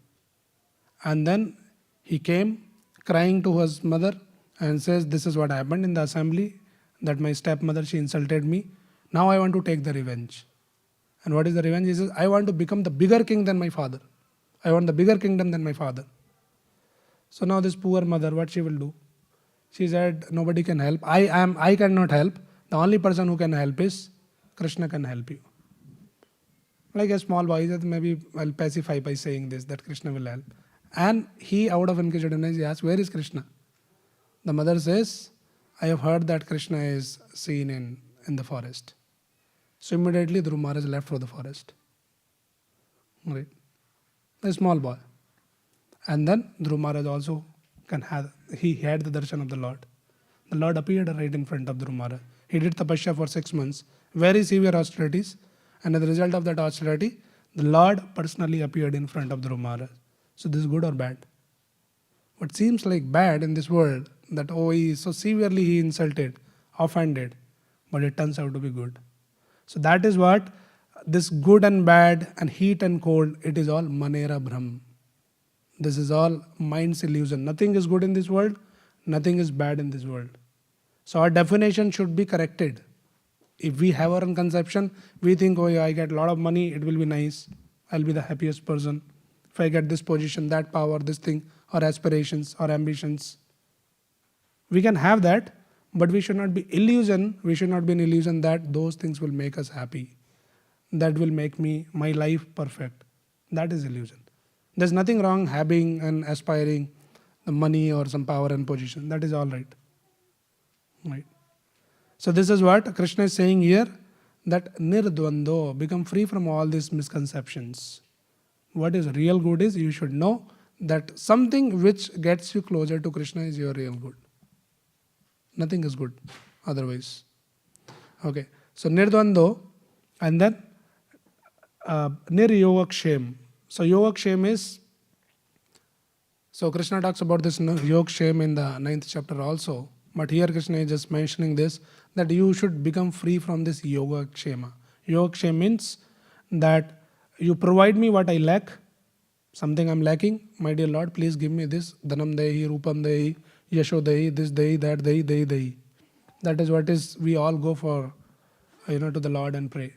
And then he came crying to his mother and says, this is what happened in the assembly, that my stepmother, she insulted me. Now I want to take the revenge. And what is the revenge? He says, I want to become the bigger king than my father. I want the bigger kingdom than my father. So now this poor mother, what she will do? She said, nobody can help. I cannot help. The only person who can help is Krishna can help you. Like a small boy, he said, maybe I'll pacify by saying this, that Krishna will help. And he, out of inquisitiveness, he asked, where is Krishna? The mother says, I have heard that Krishna is seen in the forest. So immediately Dhruv Maharaj left for the forest. Right? A small boy. And then Dhruv Maharaj also he had the darshan of the Lord. The Lord appeared right in front of Dhruv Maharaj. He did tapasya for 6 months, very severe austerities, and as a result of that austerity, the Lord personally appeared in front of Dhruv Maharaj. So this is good or bad? What seems like bad in this world, that he so severely he insulted, offended, but it turns out to be good. So that is what this good and bad and heat and cold, it is all manera brahm. This is all mind's illusion. Nothing is good in this world, nothing is bad in this world. So our definition should be corrected. If we have our own conception, we think, oh yeah, I get a lot of money, it will be nice, I'll be the happiest person. If I get this position, that power, this thing, or aspirations, or ambitions. We can have that, but we should not be in illusion that those things will make us happy. That will make my life perfect. That is illusion. There's nothing wrong having and aspiring the money or some power and position. That is all right. Right. So this is what Krishna is saying here, that nirdvando, become free from all these misconceptions. What is real good is, you should know that something which gets you closer to Krishna is your real good. Nothing is good otherwise. Okay. So nirdvando, and then niryogakshem. So yogakshem is, so Krishna talks about this yogakshem in the 9th chapter also. But here Krishna is just mentioning this, that you should become free from this yogakshema. Yogakshema means that you provide me what I lack, something I'm lacking. My dear Lord, please give me this. Dhanam dehi, rupam dehi, yasho dehi, this dehi, that dehi, dehi, dehi. That is what is, we all go for, to the Lord and pray.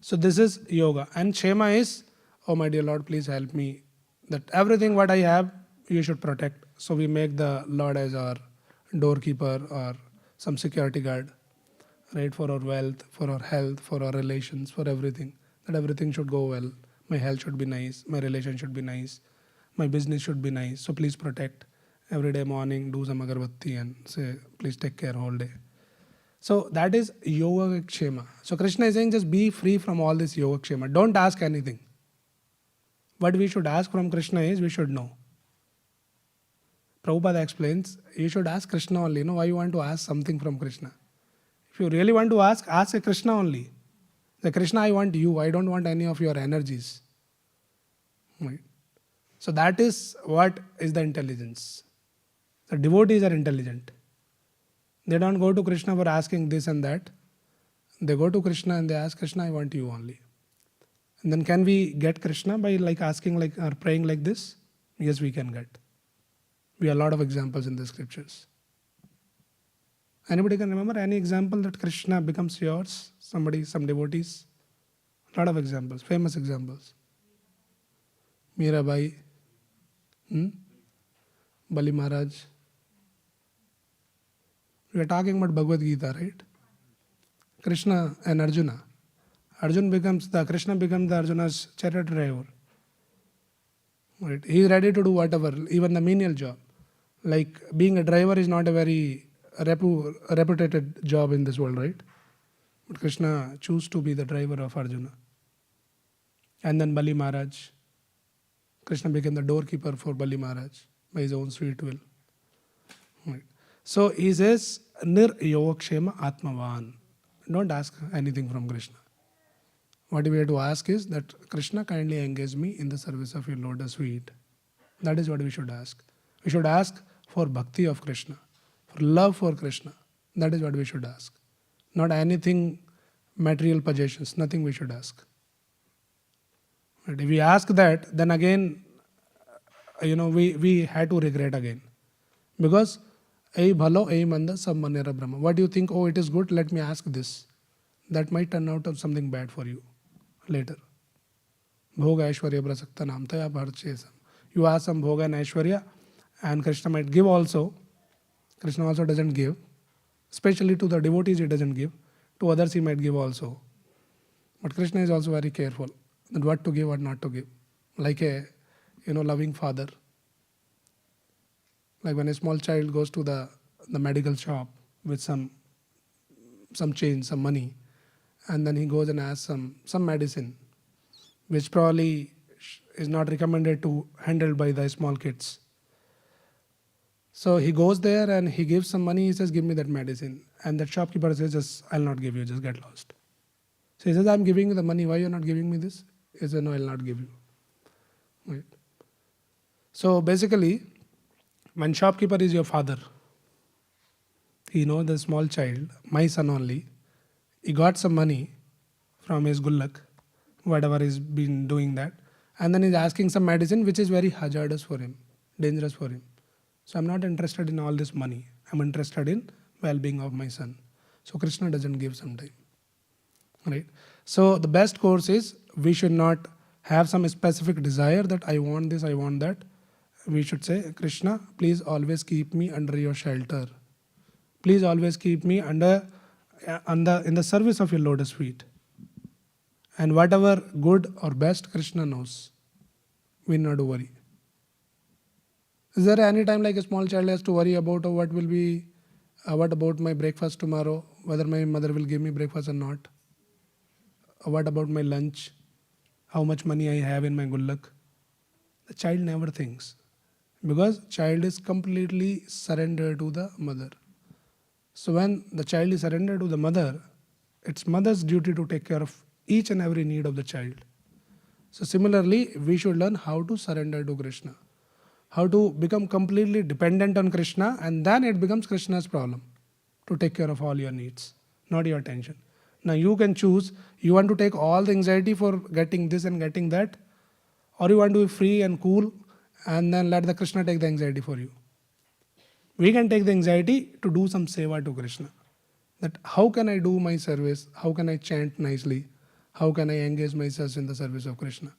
So this is yoga. And Shema is, oh my dear Lord, please help me. That everything what I have, you should protect. So we make the Lord as our doorkeeper or some security guard, right? For our wealth, for our health, for our relations, for everything. That everything should go well. My health should be nice. My relation should be nice. My business should be nice. So please protect. Every day morning, do some agarbatti and say, please take care whole day. So that is yogakshema. So Krishna is saying, just be free from all this yogakshema. Don't ask anything. What we should ask from Krishna is, we should know. Prabhupada explains, you should ask Krishna only. Why you want to ask something from Krishna? If you really want to ask a Krishna only. Say, Krishna, I want you. I don't want any of your energies. Right. So that is what is the intelligence. The devotees are intelligent. They don't go to Krishna for asking this and that. They go to Krishna and they ask Krishna, I want you only. And then can we get Krishna by asking or praying like this? Yes, we can get. We have a lot of examples in the scriptures. Anybody can remember any example that Krishna becomes yours? Somebody, some devotees? A lot of examples, famous examples. Mirabai, Bali Maharaj. We are talking about Bhagavad Gita, right? Krishna and Arjuna. Krishna becomes the Arjuna's chariot driver. Right? He is ready to do whatever, even the menial job. Like being a driver is not a very reputed job in this world, right? But Krishna chose to be the driver of Arjuna. And then Bali Maharaj. Krishna became the doorkeeper for Bali Maharaj by his own sweet will. Right. So he says, Nir Yogakshema Atmavan. Don't ask anything from Krishna. What we have to ask is that Krishna kindly engage me in the service of your lotus feet. That is what we should ask. We should ask for bhakti of Krishna, for love for Krishna. That is what we should ask. Not anything, material possessions, nothing we should ask. But if we ask that, then again, we had to regret again. Because, ei bhalo, ei manda, sab manera brahma. What do you think? Oh, it is good, let me ask this. That might turn out of something bad for you later. Bhoga Aishwarya Prasakta Nam Taya Bharchesam. You ask some Bhoga and Aishwarya, and Krishna might give also. Krishna also doesn't give. Especially to the devotees he doesn't give. To others he might give also. But Krishna is also very careful that what to give, what not to give. Like a loving father. Like when a small child goes to the medical shop with some change, some money, and then he goes and asks some medicine. which probably is not recommended to handle by the small kids. So he goes there and he gives some money. He says, "Give me that medicine." And that shopkeeper says, "Just I'll not give you. Just get lost." So he says, "I'm giving you the money. Why you're not giving me this?" He says, "No, I'll not give you." Right. So basically, when shopkeeper is your father, he knows the small child, my son only. He got some money from his good luck, whatever he's been doing that, and then he's asking some medicine which is very hazardous for him, dangerous for him. So I'm not interested in all this money. I'm interested in well-being of my son. So Krishna doesn't give some time. Right? So the best course is we should not have some specific desire that I want this, I want that. We should say, "Krishna, please always keep me under your shelter. Please always keep me in the service of your lotus feet. And whatever good or best Krishna knows, we need not to worry." Is there any time like a small child has to worry about what about my breakfast tomorrow, whether my mother will give me breakfast or not? What about my lunch? How much money I have in my good luck? The child never thinks, because child is completely surrendered to the mother. So when the child is surrendered to the mother, it's mother's duty to take care of each and every need of the child. So similarly, we should learn how to surrender to Krishna, how to become completely dependent on Krishna, and then it becomes Krishna's problem to take care of all your needs, not your attention. Now you can choose, you want to take all the anxiety for getting this and getting that, or you want to be free and cool and then let the Krishna take the anxiety for you. We can take the anxiety to do some seva to Krishna. That how can I do my service? How can I chant nicely? How can I engage myself in the service of Krishna?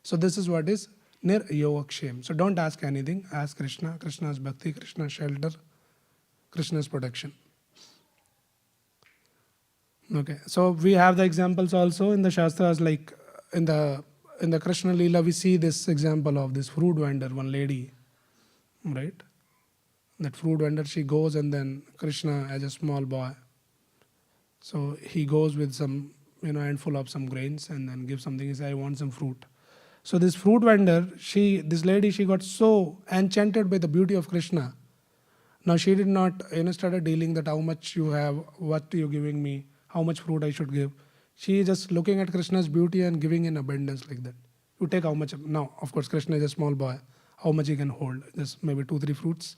So this is what is nir-yogakshem. So don't ask anything. Ask Krishna, Krishna's bhakti, Krishna's shelter, Krishna's protection. Okay, so we have the examples also in the Shastras, like in the Krishna Leela, we see this example of this fruit vendor, one lady, right? That fruit vendor, she goes, and then Krishna, as a small boy, so he goes with some, handful of some grains and then gives something. He says, "I want some fruit." So this fruit vendor, this lady, she got so enchanted by the beauty of Krishna. Now she did not, started dealing that how much you have, what you're giving me, how much fruit I should give. She is just looking at Krishna's beauty and giving in abundance like that. You take how much. Now, of course, Krishna is a small boy. How much he can hold? Just maybe 2-3 fruits.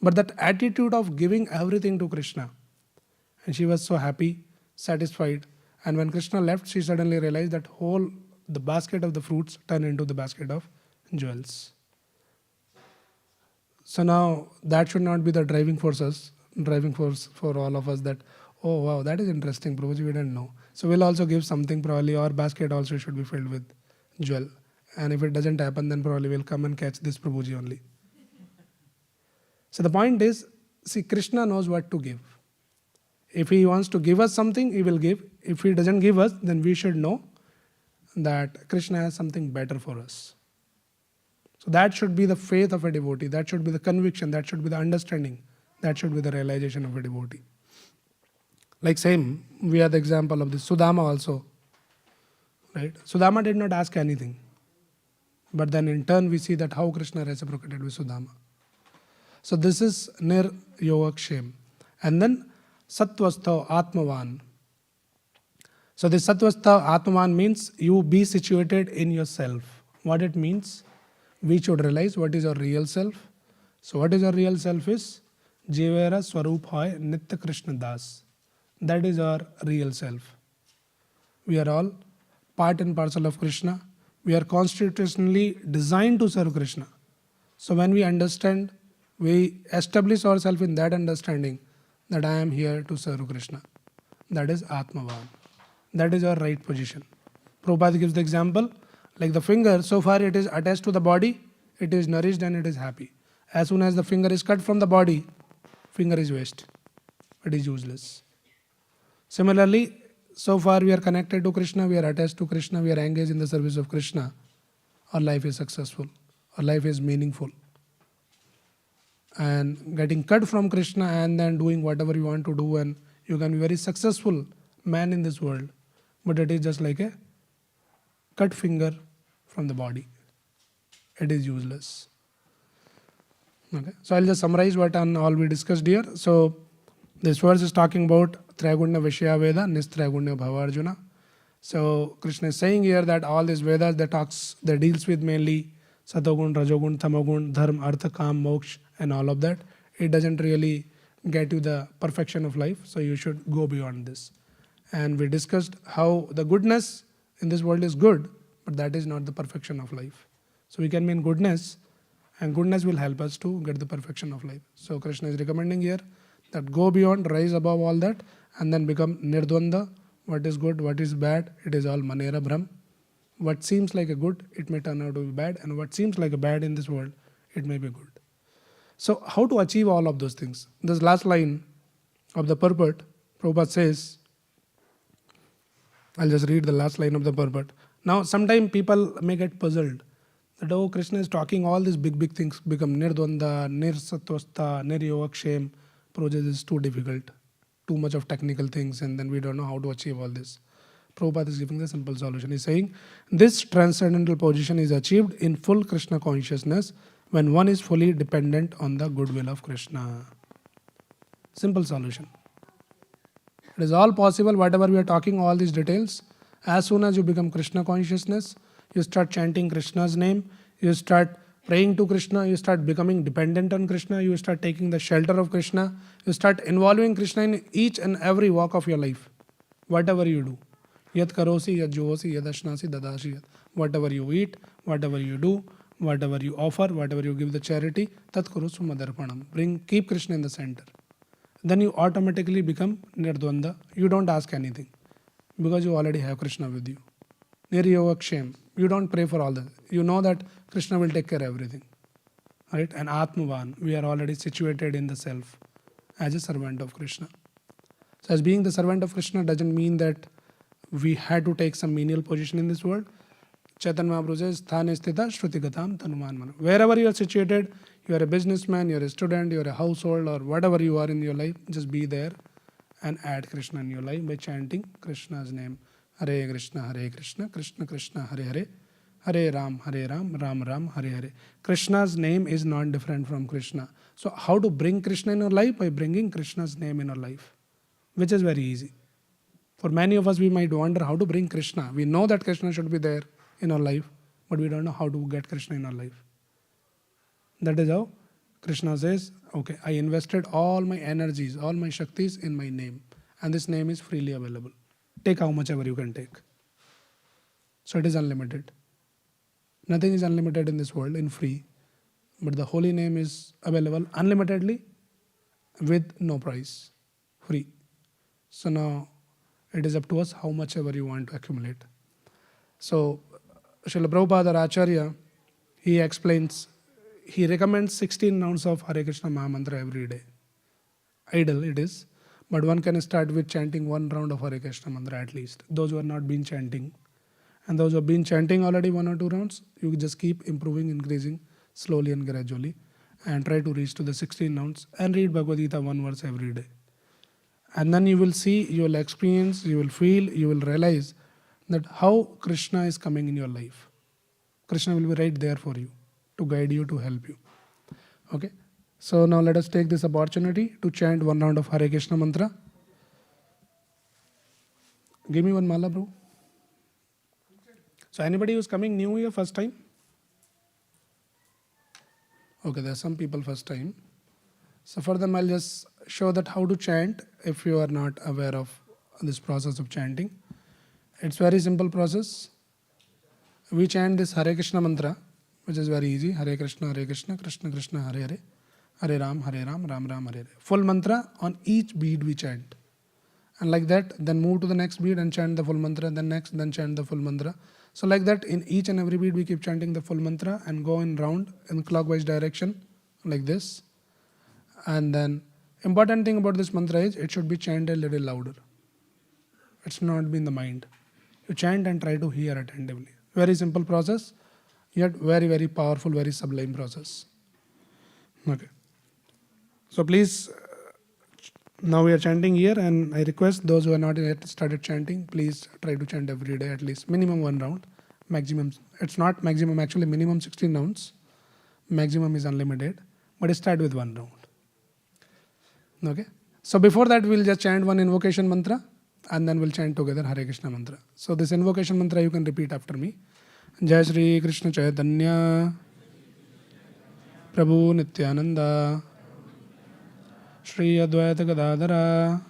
But that attitude of giving everything to Krishna. And she was so happy, satisfied. And when Krishna left, she suddenly realized that the basket of the fruits turned into the basket of jewels. So now that should not be the driving force for all of us, that, "Oh wow, that is interesting, Prabhuji, we didn't know. So we'll also give something, probably our basket also should be filled with jewel. And if it doesn't happen, then probably we'll come and catch this Prabhuji only." So the point is, see, Krishna knows what to give. If he wants to give us something, he will give. If he doesn't give us, then we should know that Krishna has something better for us. So that should be the faith of a devotee. That should be the conviction. That should be the understanding. That should be the realization of a devotee. Like same, we have the example of this Sudama also. Right? Sudama did not ask anything. But then in turn we see that how Krishna reciprocated with Sudama. So this is nir-yogakshem. And then Satvastha Atmavan. So this Satvastha Atmavan means you be situated in yourself. What it means? We should realize what is our real self. So what is our real self is Jivera Swarup Hoy Nitya Krishna Das. That is our real self. We are all part and parcel of Krishna. We are constitutionally designed to serve Krishna. So when we understand, we establish ourselves in that understanding that I am here to serve Krishna. That is Atmavan. That is our right position. Prabhupada gives the example, like the finger, so far it is attached to the body, it is nourished and it is happy. As soon as the finger is cut from the body, finger is waste. It is useless. Similarly, so far we are connected to Krishna, we are attached to Krishna, we are engaged in the service of Krishna. Our life is successful. Our life is meaningful. And getting cut from Krishna and then doing whatever you want to do, and you can be very successful man in this world. But it is just like a cut finger from the body. It is useless. Okay. So I'll just summarize what all we discussed here. So this verse is talking about Trigunya Vishya Veda, Nistrigunya Bhava Arjuna. So Krishna is saying here that all these Vedas that deals with mainly Satogun, Rajogun, Tamagun, Dharma, Artha, Kam, Moksha and all of that. It doesn't really get you the perfection of life. So you should go beyond this. And we discussed how the goodness in this world is good, but that is not the perfection of life. So we can mean goodness, and goodness will help us to get the perfection of life. So Krishna is recommending here that go beyond, rise above all that, and then become nirdvanda. What is good, what is bad, it is all manera brahm. What seems like a good, it may turn out to be bad, and what seems like a bad in this world, it may be good. So how to achieve all of those things? This last line of the purport, Prabhupada says, I'll just read the last line of the purport. Now, sometimes people may get puzzled that, oh, Krishna is talking all these big things, become nirdvanda, nirsatvastha, niryogakshem. Project is too difficult, too much of technical things, and then we don't know how to achieve all this. Prabhupada is giving the simple solution. He's saying, this transcendental position is achieved in full Krishna consciousness when one is fully dependent on the goodwill of Krishna. Simple solution. It is all possible, whatever we are talking, all these details. As soon as you become Krishna consciousness, you start chanting Krishna's name, you start praying to Krishna, you start becoming dependent on Krishna, you start taking the shelter of Krishna, you start involving Krishna in each and every walk of your life. Whatever you do. Yat karosi, yat juhosi, yat ashnasi, dadashi yat. Whatever you eat, whatever you do, whatever you offer, whatever you give the charity, tat kurusu madarpanam. Keep Krishna in the center. Then you automatically become nirdvanda. You don't ask anything because you already have Krishna with you. Niryogakshem. You don't pray for all that. You know that Krishna will take care of everything. Right? And Atmavan. We are already situated in the self as a servant of Krishna. So as being the servant of Krishna doesn't mean that we had to take some menial position in this world. Chaitanya Mahaprabhu says, Sthane sthita shrutigatam tanuman mana. Wherever you are situated, you are a businessman, you are a student, you are a household, or whatever you are in your life, just be there and add Krishna in your life by chanting Krishna's name. Hare Krishna, Krishna Krishna, Hare Hare, Hare Ram, Ram Ram, Hare Hare. Krishna's name is not different from Krishna. So how to bring Krishna in our life? By bringing Krishna's name in our life, which is very easy. For many of us, we might wonder how to bring Krishna. We know that Krishna should be there in our life, but we don't know how to get Krishna in our life. That is how Krishna says, okay, I invested all my energies, all my shaktis in my name, and this name is freely available. Take how much ever you can take. So it is unlimited. Nothing is unlimited in this world in free, but the holy name is available unlimitedly with no price, free. So now it is up to us how much ever you want to accumulate. So Srila Prabhupada Acharya, he explains, he recommends 16 rounds of Hare Krishna Mahamantra every day. Idle it is, but one can start with chanting 1 round of Hare Krishna mantra at least. Those who have not been chanting, and those who have been chanting already 1 or 2 rounds, you just keep improving, increasing slowly and gradually, and try to reach to the 16 rounds and read Bhagavad Gita 1 verse every day. And then you will see, you will experience, you will feel, you will realize that how Krishna is coming in your life. Krishna will be right there for you, to guide you, to help you. Okay? So now let us take this opportunity to chant 1 round of Hare Krishna mantra. Give me 1 mala, bro. So anybody who's coming new here first time? Okay, there are some people first time. So for them I'll just show that how to chant if you are not aware of this process of chanting. It's very simple process. We chant this Hare Krishna mantra, which is very easy. Hare Krishna, Krishna Krishna, Hare Hare, Hare Ram, Ram Ram, Hare Hare. Full mantra on each bead we chant. And like that, then move to the next bead and chant the full mantra, then next, then chant the full mantra. So like that, in each and every bead we keep chanting the full mantra and go in round in clockwise direction, like this. And then, important thing about this mantra is, it should be chanted a little louder. It's not be in the mind. You chant and try to hear attentively. Very simple process, yet very, very powerful, very sublime process. Okay. So please, now we are chanting here, and I request those who are not yet started chanting, please try to chant every day at least minimum 1 round. maximum. It's not maximum, actually minimum 16 rounds. Maximum is unlimited, but start with 1 round. Okay. So before that, we'll just chant one invocation mantra, and then we'll chant together Hare Krishna mantra. So this invocation mantra you can repeat after me. Jai Shri Krishna Chaitanya Prabhu Nityananda Shri Advaita Gadadhara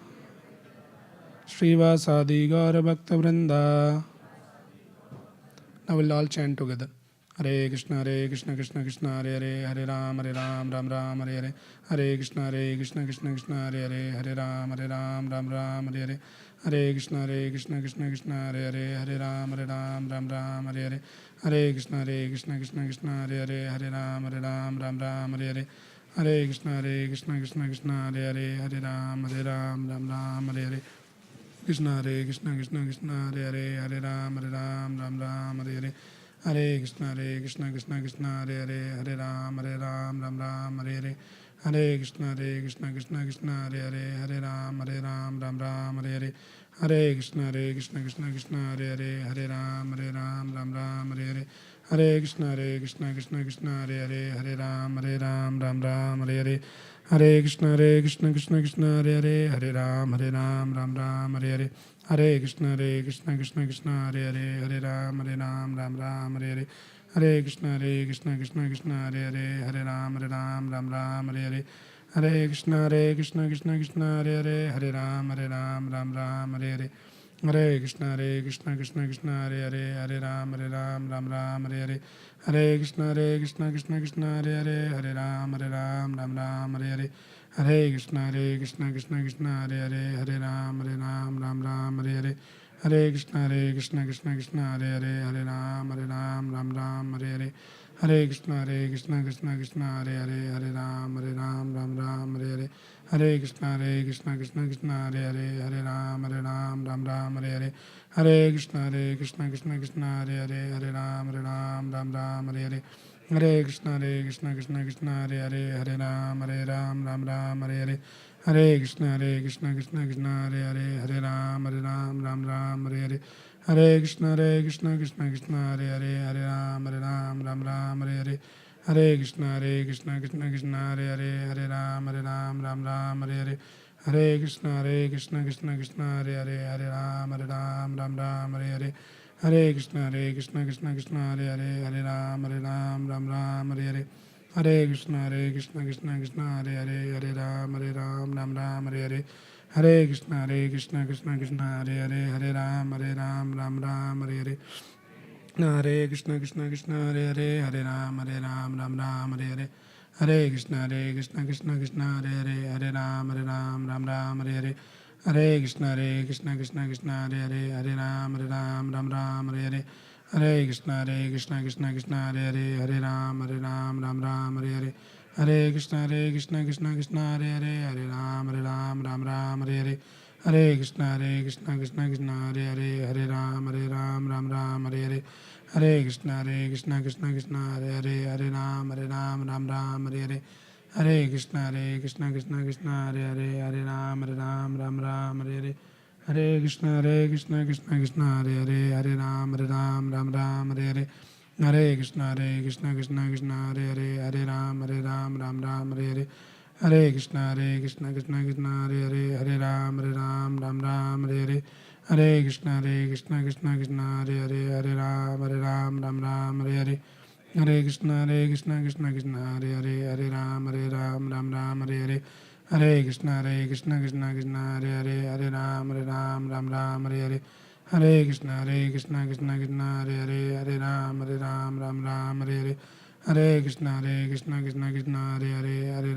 Srivasadi Gaura Bhakta Vrinda. Now we'll all chant together. Hare Krishna Krishna Krishna Hare Hare, Hare Ram Ram Ram Hare Hare, Hare Krishna Krishna Krishna Hare Hare, Hare Ram Ram Hare Hare, Hare Krishna Krishna Krishna Hare Hare, Hare Ram Ram Hare Hare, Hare Krishna Krishna Krishna Hare Hare, Hare Ram Ram Hare Hare, Hare Krishna Krishna Hare Hare, Hare Ram Ram Hare Hare, Krishna Krishna Krishna Hare Hare, Hare Ram Ram Hare Hare, Hare Krishna Krishna Krishna Hare Hare, Hare Ram Ram Hare Hare, Hare Krishna Krishna Hare Hare, Hare Ram Ram Hare Hare, Hare Krishna Krishna Hare Hare, Hare Ram Ram Hare Hare, Hare Krishna Krishna Hare Hare, Hare Ram Ram Hare Hare, Hare Krishna Krishna Hare Hare, Hare Ram Ram Hare Hare, Hare Krishna Krishna Hare Hare, Hare Ram Ram Hare Hare, Hare Krishna Krishna Hare Hare, Hare Ram Ram Hare Hare, Hare Krishna Krishna Hare Hare, Hare Ram Ram Hare Hare, Hare Krishna Krishna Hare Hare, Hare Ram Hare Hare, Hare Krishna Krishna Hare Hare, Hare Ram Hare Hare, Hare Krishna Krishna Hare Hare, Hare Ram Hare Hare, Hare Krishna Krishna Hare Hare, Hare Ram Hare Hare, Hare Krishna Krishna Hare Hare, Hare Ram Hare Hare, Hare Krishna Krishna Hare Hare, Hare Ram Hare Hare, Hare Krishna Krishna Hare Hare, Hare Ram Hare Hare, Hare Krishna Krishna Hare Hare, Hare Ram Hare Hare, Hare Krishna Krishna Hare Hare, Hare Ram Hare Hare, Hare Krishna Krishna Hare Hare, Hare Ram Hare Hare, Hare Krishna Krishna Hare Hare, Hare Ram Hare Hare, Hare Krishna Krishna Hare Hare, Hare Ram Hare Hare, Hare Krishna Krishna Hare Hare, Hare Ram Hare Hare, Hare Krishna Krishna Hare Hare, Hare Ram Hare Hare, Hare Krishna Krishna Hare Hare, Hare Ram Hare Hare, Hare Krishna Krishna Hare Hare, Hare Ram Hare Hare, Hare Krishna Krishna Hare Hare, Hare Ram Hare Hare, Hare Krishna Krishna Hare Hare, Hare Ram Hare Hare, Hare Krishna Krishna Hare Hare, Hare Ram Hare Hare, Hare Krishna Krishna Hare Hare, Hare Ram Hare Hare, Hare Krishna Krishna Hare Hare, Hare Ram Hare Hare, Hare Krishna Krishna Hare Hare, Hare Ram Hare Hare, Hare Krishna Krishna Hare Hare, Hare Ram Hare Hare, Hare Krishna Krishna Hare Hare, Hare Ram Hare Hare, Hare Krishna Krishna Hare Hare, Hare Ram Hare Hare, Hare Krishna Krishna Hare Hare, Hare Ram Hare Hare, Hare Krishna Krishna Hare Hare, Hare Ram Hare Hare, Hare Krishna Krishna Hare Hare, Hare Ram Hare Hare, Hare Krishna Krishna Hare Hare, Hare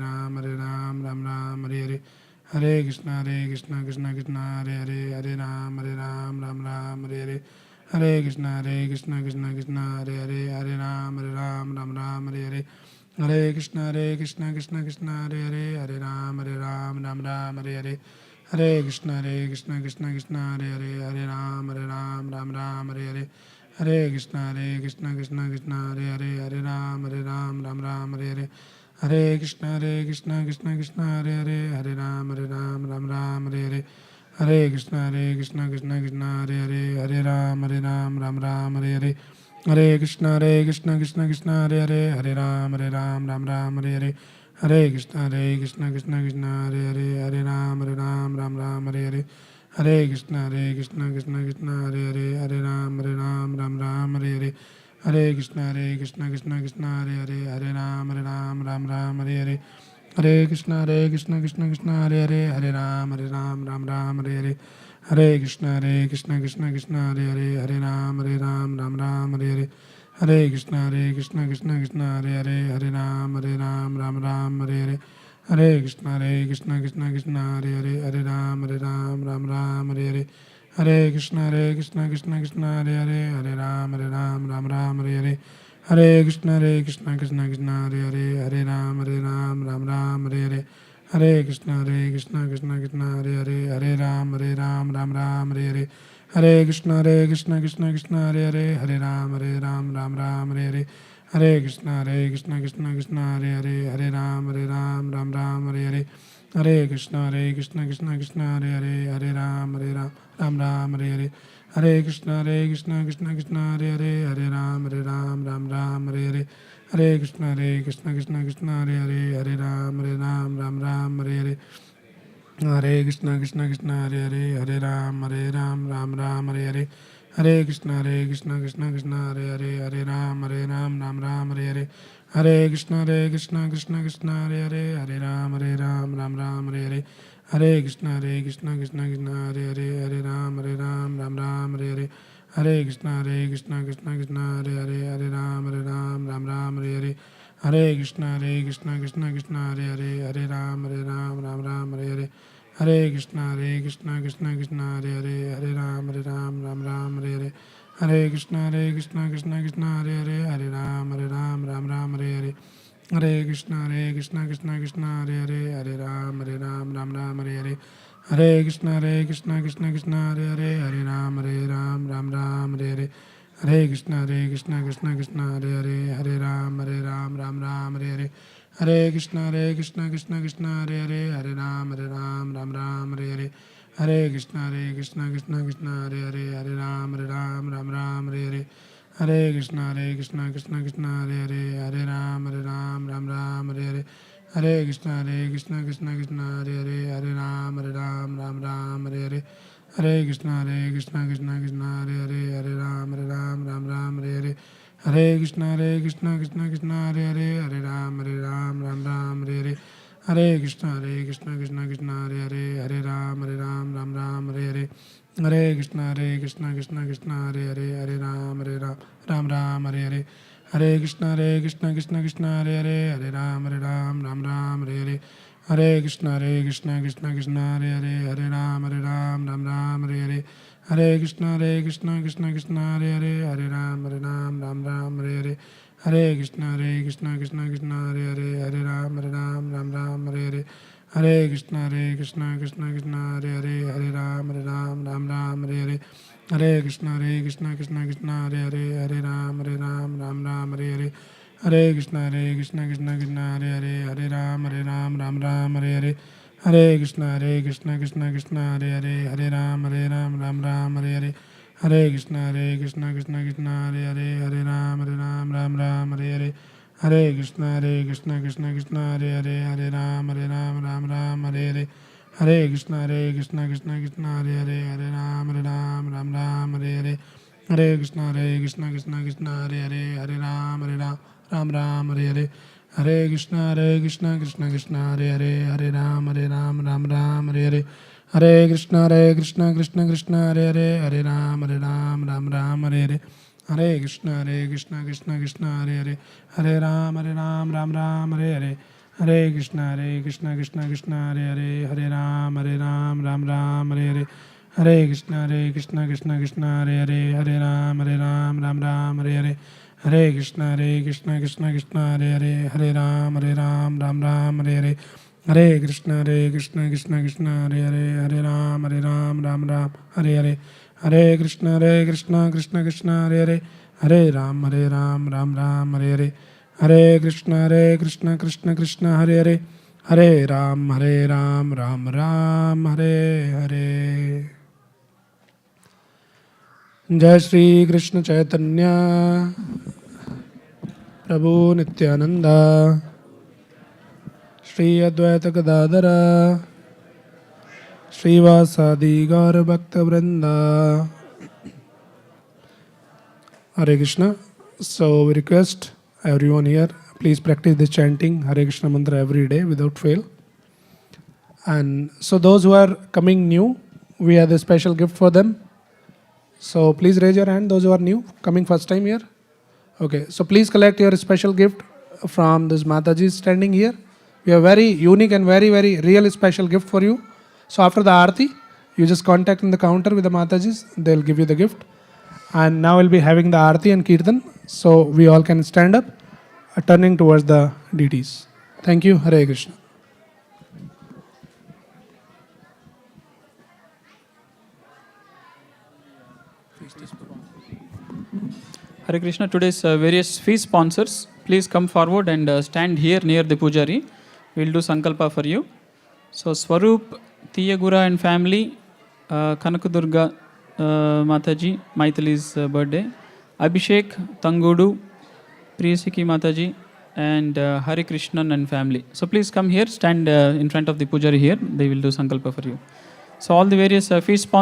Ram Hare Hare, Hare Krishna Krishna Hare Hare, Hare Ram Hare Hare, Hare Krishna Krishna Hare Hare, Hare Ram Hare Hare, Hare Krishna Krishna Hare Hare, Hare Ram Hare Hare, Hare Krishna Krishna Hare Hare, Hare Ram Hare Hare, Hare Krishna Krishna Hare Hare, Hare Ram Hare Hare, Hare Krishna Krishna Hare Hare, Hare Ram Hare Hare, Hare Krishna Krishna Hare Hare, Hare Ram Hare Hare, Hare Krishna Krishna Hare Hare, Hare Ram Hare Hare, Hare Krishna Krishna Hare Hare, Hare Ram Hare Hare, Hare Krishna Krishna Krishna Hare Hare Hare Ram Ram Ram Hare Hare Hare Krishna Krishna Krishna Hare Hare Hare Ram Ram Hare Hare Hare Krishna Krishna Krishna Hare Hare Hare Ram Ram Hare Hare Hare Krishna Krishna Krishna Hare Hare Hare Ram Ram Hare Hare Hare Krishna Krishna Krishna Hare Hare Hare Ram Ram Hare Hare Hare Krishna Krishna Krishna Hare Hare Hare Ram Ram Hare Hare Hare Krishna Krishna Krishna Hare Hare Hare Ram Ram Hare Hare Hare Krishna Krishna Krishna Hare Hare Hare Ram Ram Hare Hare Hare Krishna Krishna Krishna Hare Hare Hare Ram Ram Hare Hare Hare Krishna Krishna Krishna Hare Hare Hare Ram Ram Hare Hare Hare Krishna Krishna Krishna Hare Hare Hare Ram Ram Hare Hare Hare Krishna Krishna Krishna Hare Hare Hare Ram Ram Hare Hare Hare Krishna Krishna Krishna Hare Hare Hare Ram Ram Hare Hare Hare Krishna Krishna Krishna Hare Hare Hare Ram Ram Hare Hare Hare Krishna Krishna Krishna Hare Hare Hare Ram Ram Hare Hare Hare Krishna Krishna Krishna Hare Hare Hare Ram Ram Hare Hare Hare Krishna Krishna Hare Hare Hare Ram Ram Hare Hare Hare Krishna Krishna Krishna Hare Hare Hare Ram Ram Hare Hare Hare Krishna Krishna Krishna Hare Hare Hare Ram Ram Hare Hare Hare Krishna Krishna Krishna Hare Hare Hare Ram Ram Hare Hare Hare Krishna Krishna Krishna Hare Hare Hare Ram Ram Hare Hare Hare Krishna Krishna Krishna Hare Hare Hare Ram Ram Hare Hare Hare Krishna Krishna Krishna Hare Hare Hare Ram Ram Hare Hare Hare Krishna Krishna Krishna Hare Hare Hare Ram Ram Hare Hare Hare Krishna Krishna Krishna Hare Hare Hare Ram Ram Hare Hare Hare Krishna Krishna Krishna Hare Hare Hare Ram Ram Hare Hare Hare Krishna Krishna Krishna Hare Hare Hare Ram Ram Hare Hare Hare Krishna Krishna Krishna Hare Hare Hare Ram Ram Hare Hare Hare Krishna Krishna Krishna Hare Hare Hare Ram Ram Hare Hare Hare Krishna Krishna Krishna Hare Hare Hare Ram Ram Hare Hare Hare Krishna Krishna Krishna Hare Hare Hare Ram Ram Hare Hare Hare Krishna Krishna Krishna Hare Hare Hare Ram Ram Hare Hare Hare Krishna Krishna Krishna Hare Hare Hare Ram Ram Hare Hare Hare Krishna Krishna Krishna Hare Hare Hare Ram Ram Hare Hare Hare Krishna Krishna Krishna Hare Hare Hare Ram Ram Hare Hare Hare Krishna Krishna Krishna Hare Hare Hare Ram Ram Hare Hare Hare Krishna Krishna Krishna Hare Hare Hare Ram Ram Hare Hare Hare Krishna Krishna Krishna Hare Hare Hare Ram Ram Hare Hare Hare Krishna Krishna Krishna Hare Hare Hare Ram Ram Hare Hare Hare Krishna Krishna Krishna Hare Hare Hare Ram Ram Hare Hare Hare Krishna Krishna Krishna Hare Hare Hare Ram Ram Hare Hare Hare Krishna Krishna Krishna Hare Hare Hare Ram Ram Hare Hare Hare Krishna Krishna Krishna Hare Hare Hare Ram Ram Hare Hare Hare Krishna Krishna Krishna Hare Hare Hare Ram Ram Hare Hare Hare Krishna Krishna Krishna Hare Hare Hare Ram Ram Hare Hare Hare Krishna Krishna Krishna Hare Hare Hare Ram Ram Hare Hare Hare Krishna Krishna Krishna Hare Hare Hare Ram Ram Hare Hare Hare Krishna Krishna Krishna Hare Hare Hare Ram Ram Hare Hare Hare Krishna Krishna Krishna Hare Hare Hare Ram Ram Hare Hare Hare Krishna Krishna Krishna Hare Hare Hare Ram Ram Hare Hare Hare Krishna Krishna Krishna Hare Hare Hare Ram Ram Hare Hare Hare Krishna Krishna Krishna Hare Hare Hare Ram Ram Hare Hare Hare Krishna Krishna Krishna Hare Hare Hare Ram Ram Hare Hare Hare Krishna Krishna Krishna Hare Hare Hare Ram Hare Hare Hare Krishna Krishna Krishna Hare Hare Hare Ram Ram Hare Hare Hare Krishna Krishna Krishna Hare Hare Hare Ram Ram Hare Hare जय श्री कृष्ण चैतन्य प्रभु नित्यानंद श्री अद्वैत गदाधर श्रीवासादि गौर भक्त वृंदा. Hare Krishna. So we request everyone here, please practice this chanting Hare Krishna mantra every day without fail. And so those who are coming new, we have a special gift for them. So please raise your hand, those who are new, coming first time here. Okay, so please collect your special gift from this Mataji standing here. We have very unique and very, very real special gift for you. So after the Aarti, you just contact in the counter with the Matajis, they'll give you the gift. And now we'll be having the Aarti and Kirtan, so we all can stand up, turning towards the deities. Thank you. Hare Krishna. Hare Krishna. Today's various feast sponsors, please come forward and stand here near the Pujari. We'll do Sankalpa for you. So Swaroop, Tiyagura and family, Kanakadurga Mataji, Maithili's birthday, Abhishek, Tangudu, Priyasiki Mataji, and Hare Krishnan and family. So please come here, stand in front of the Pujari here. They will do Sankalpa for you. So all the various feast sponsors.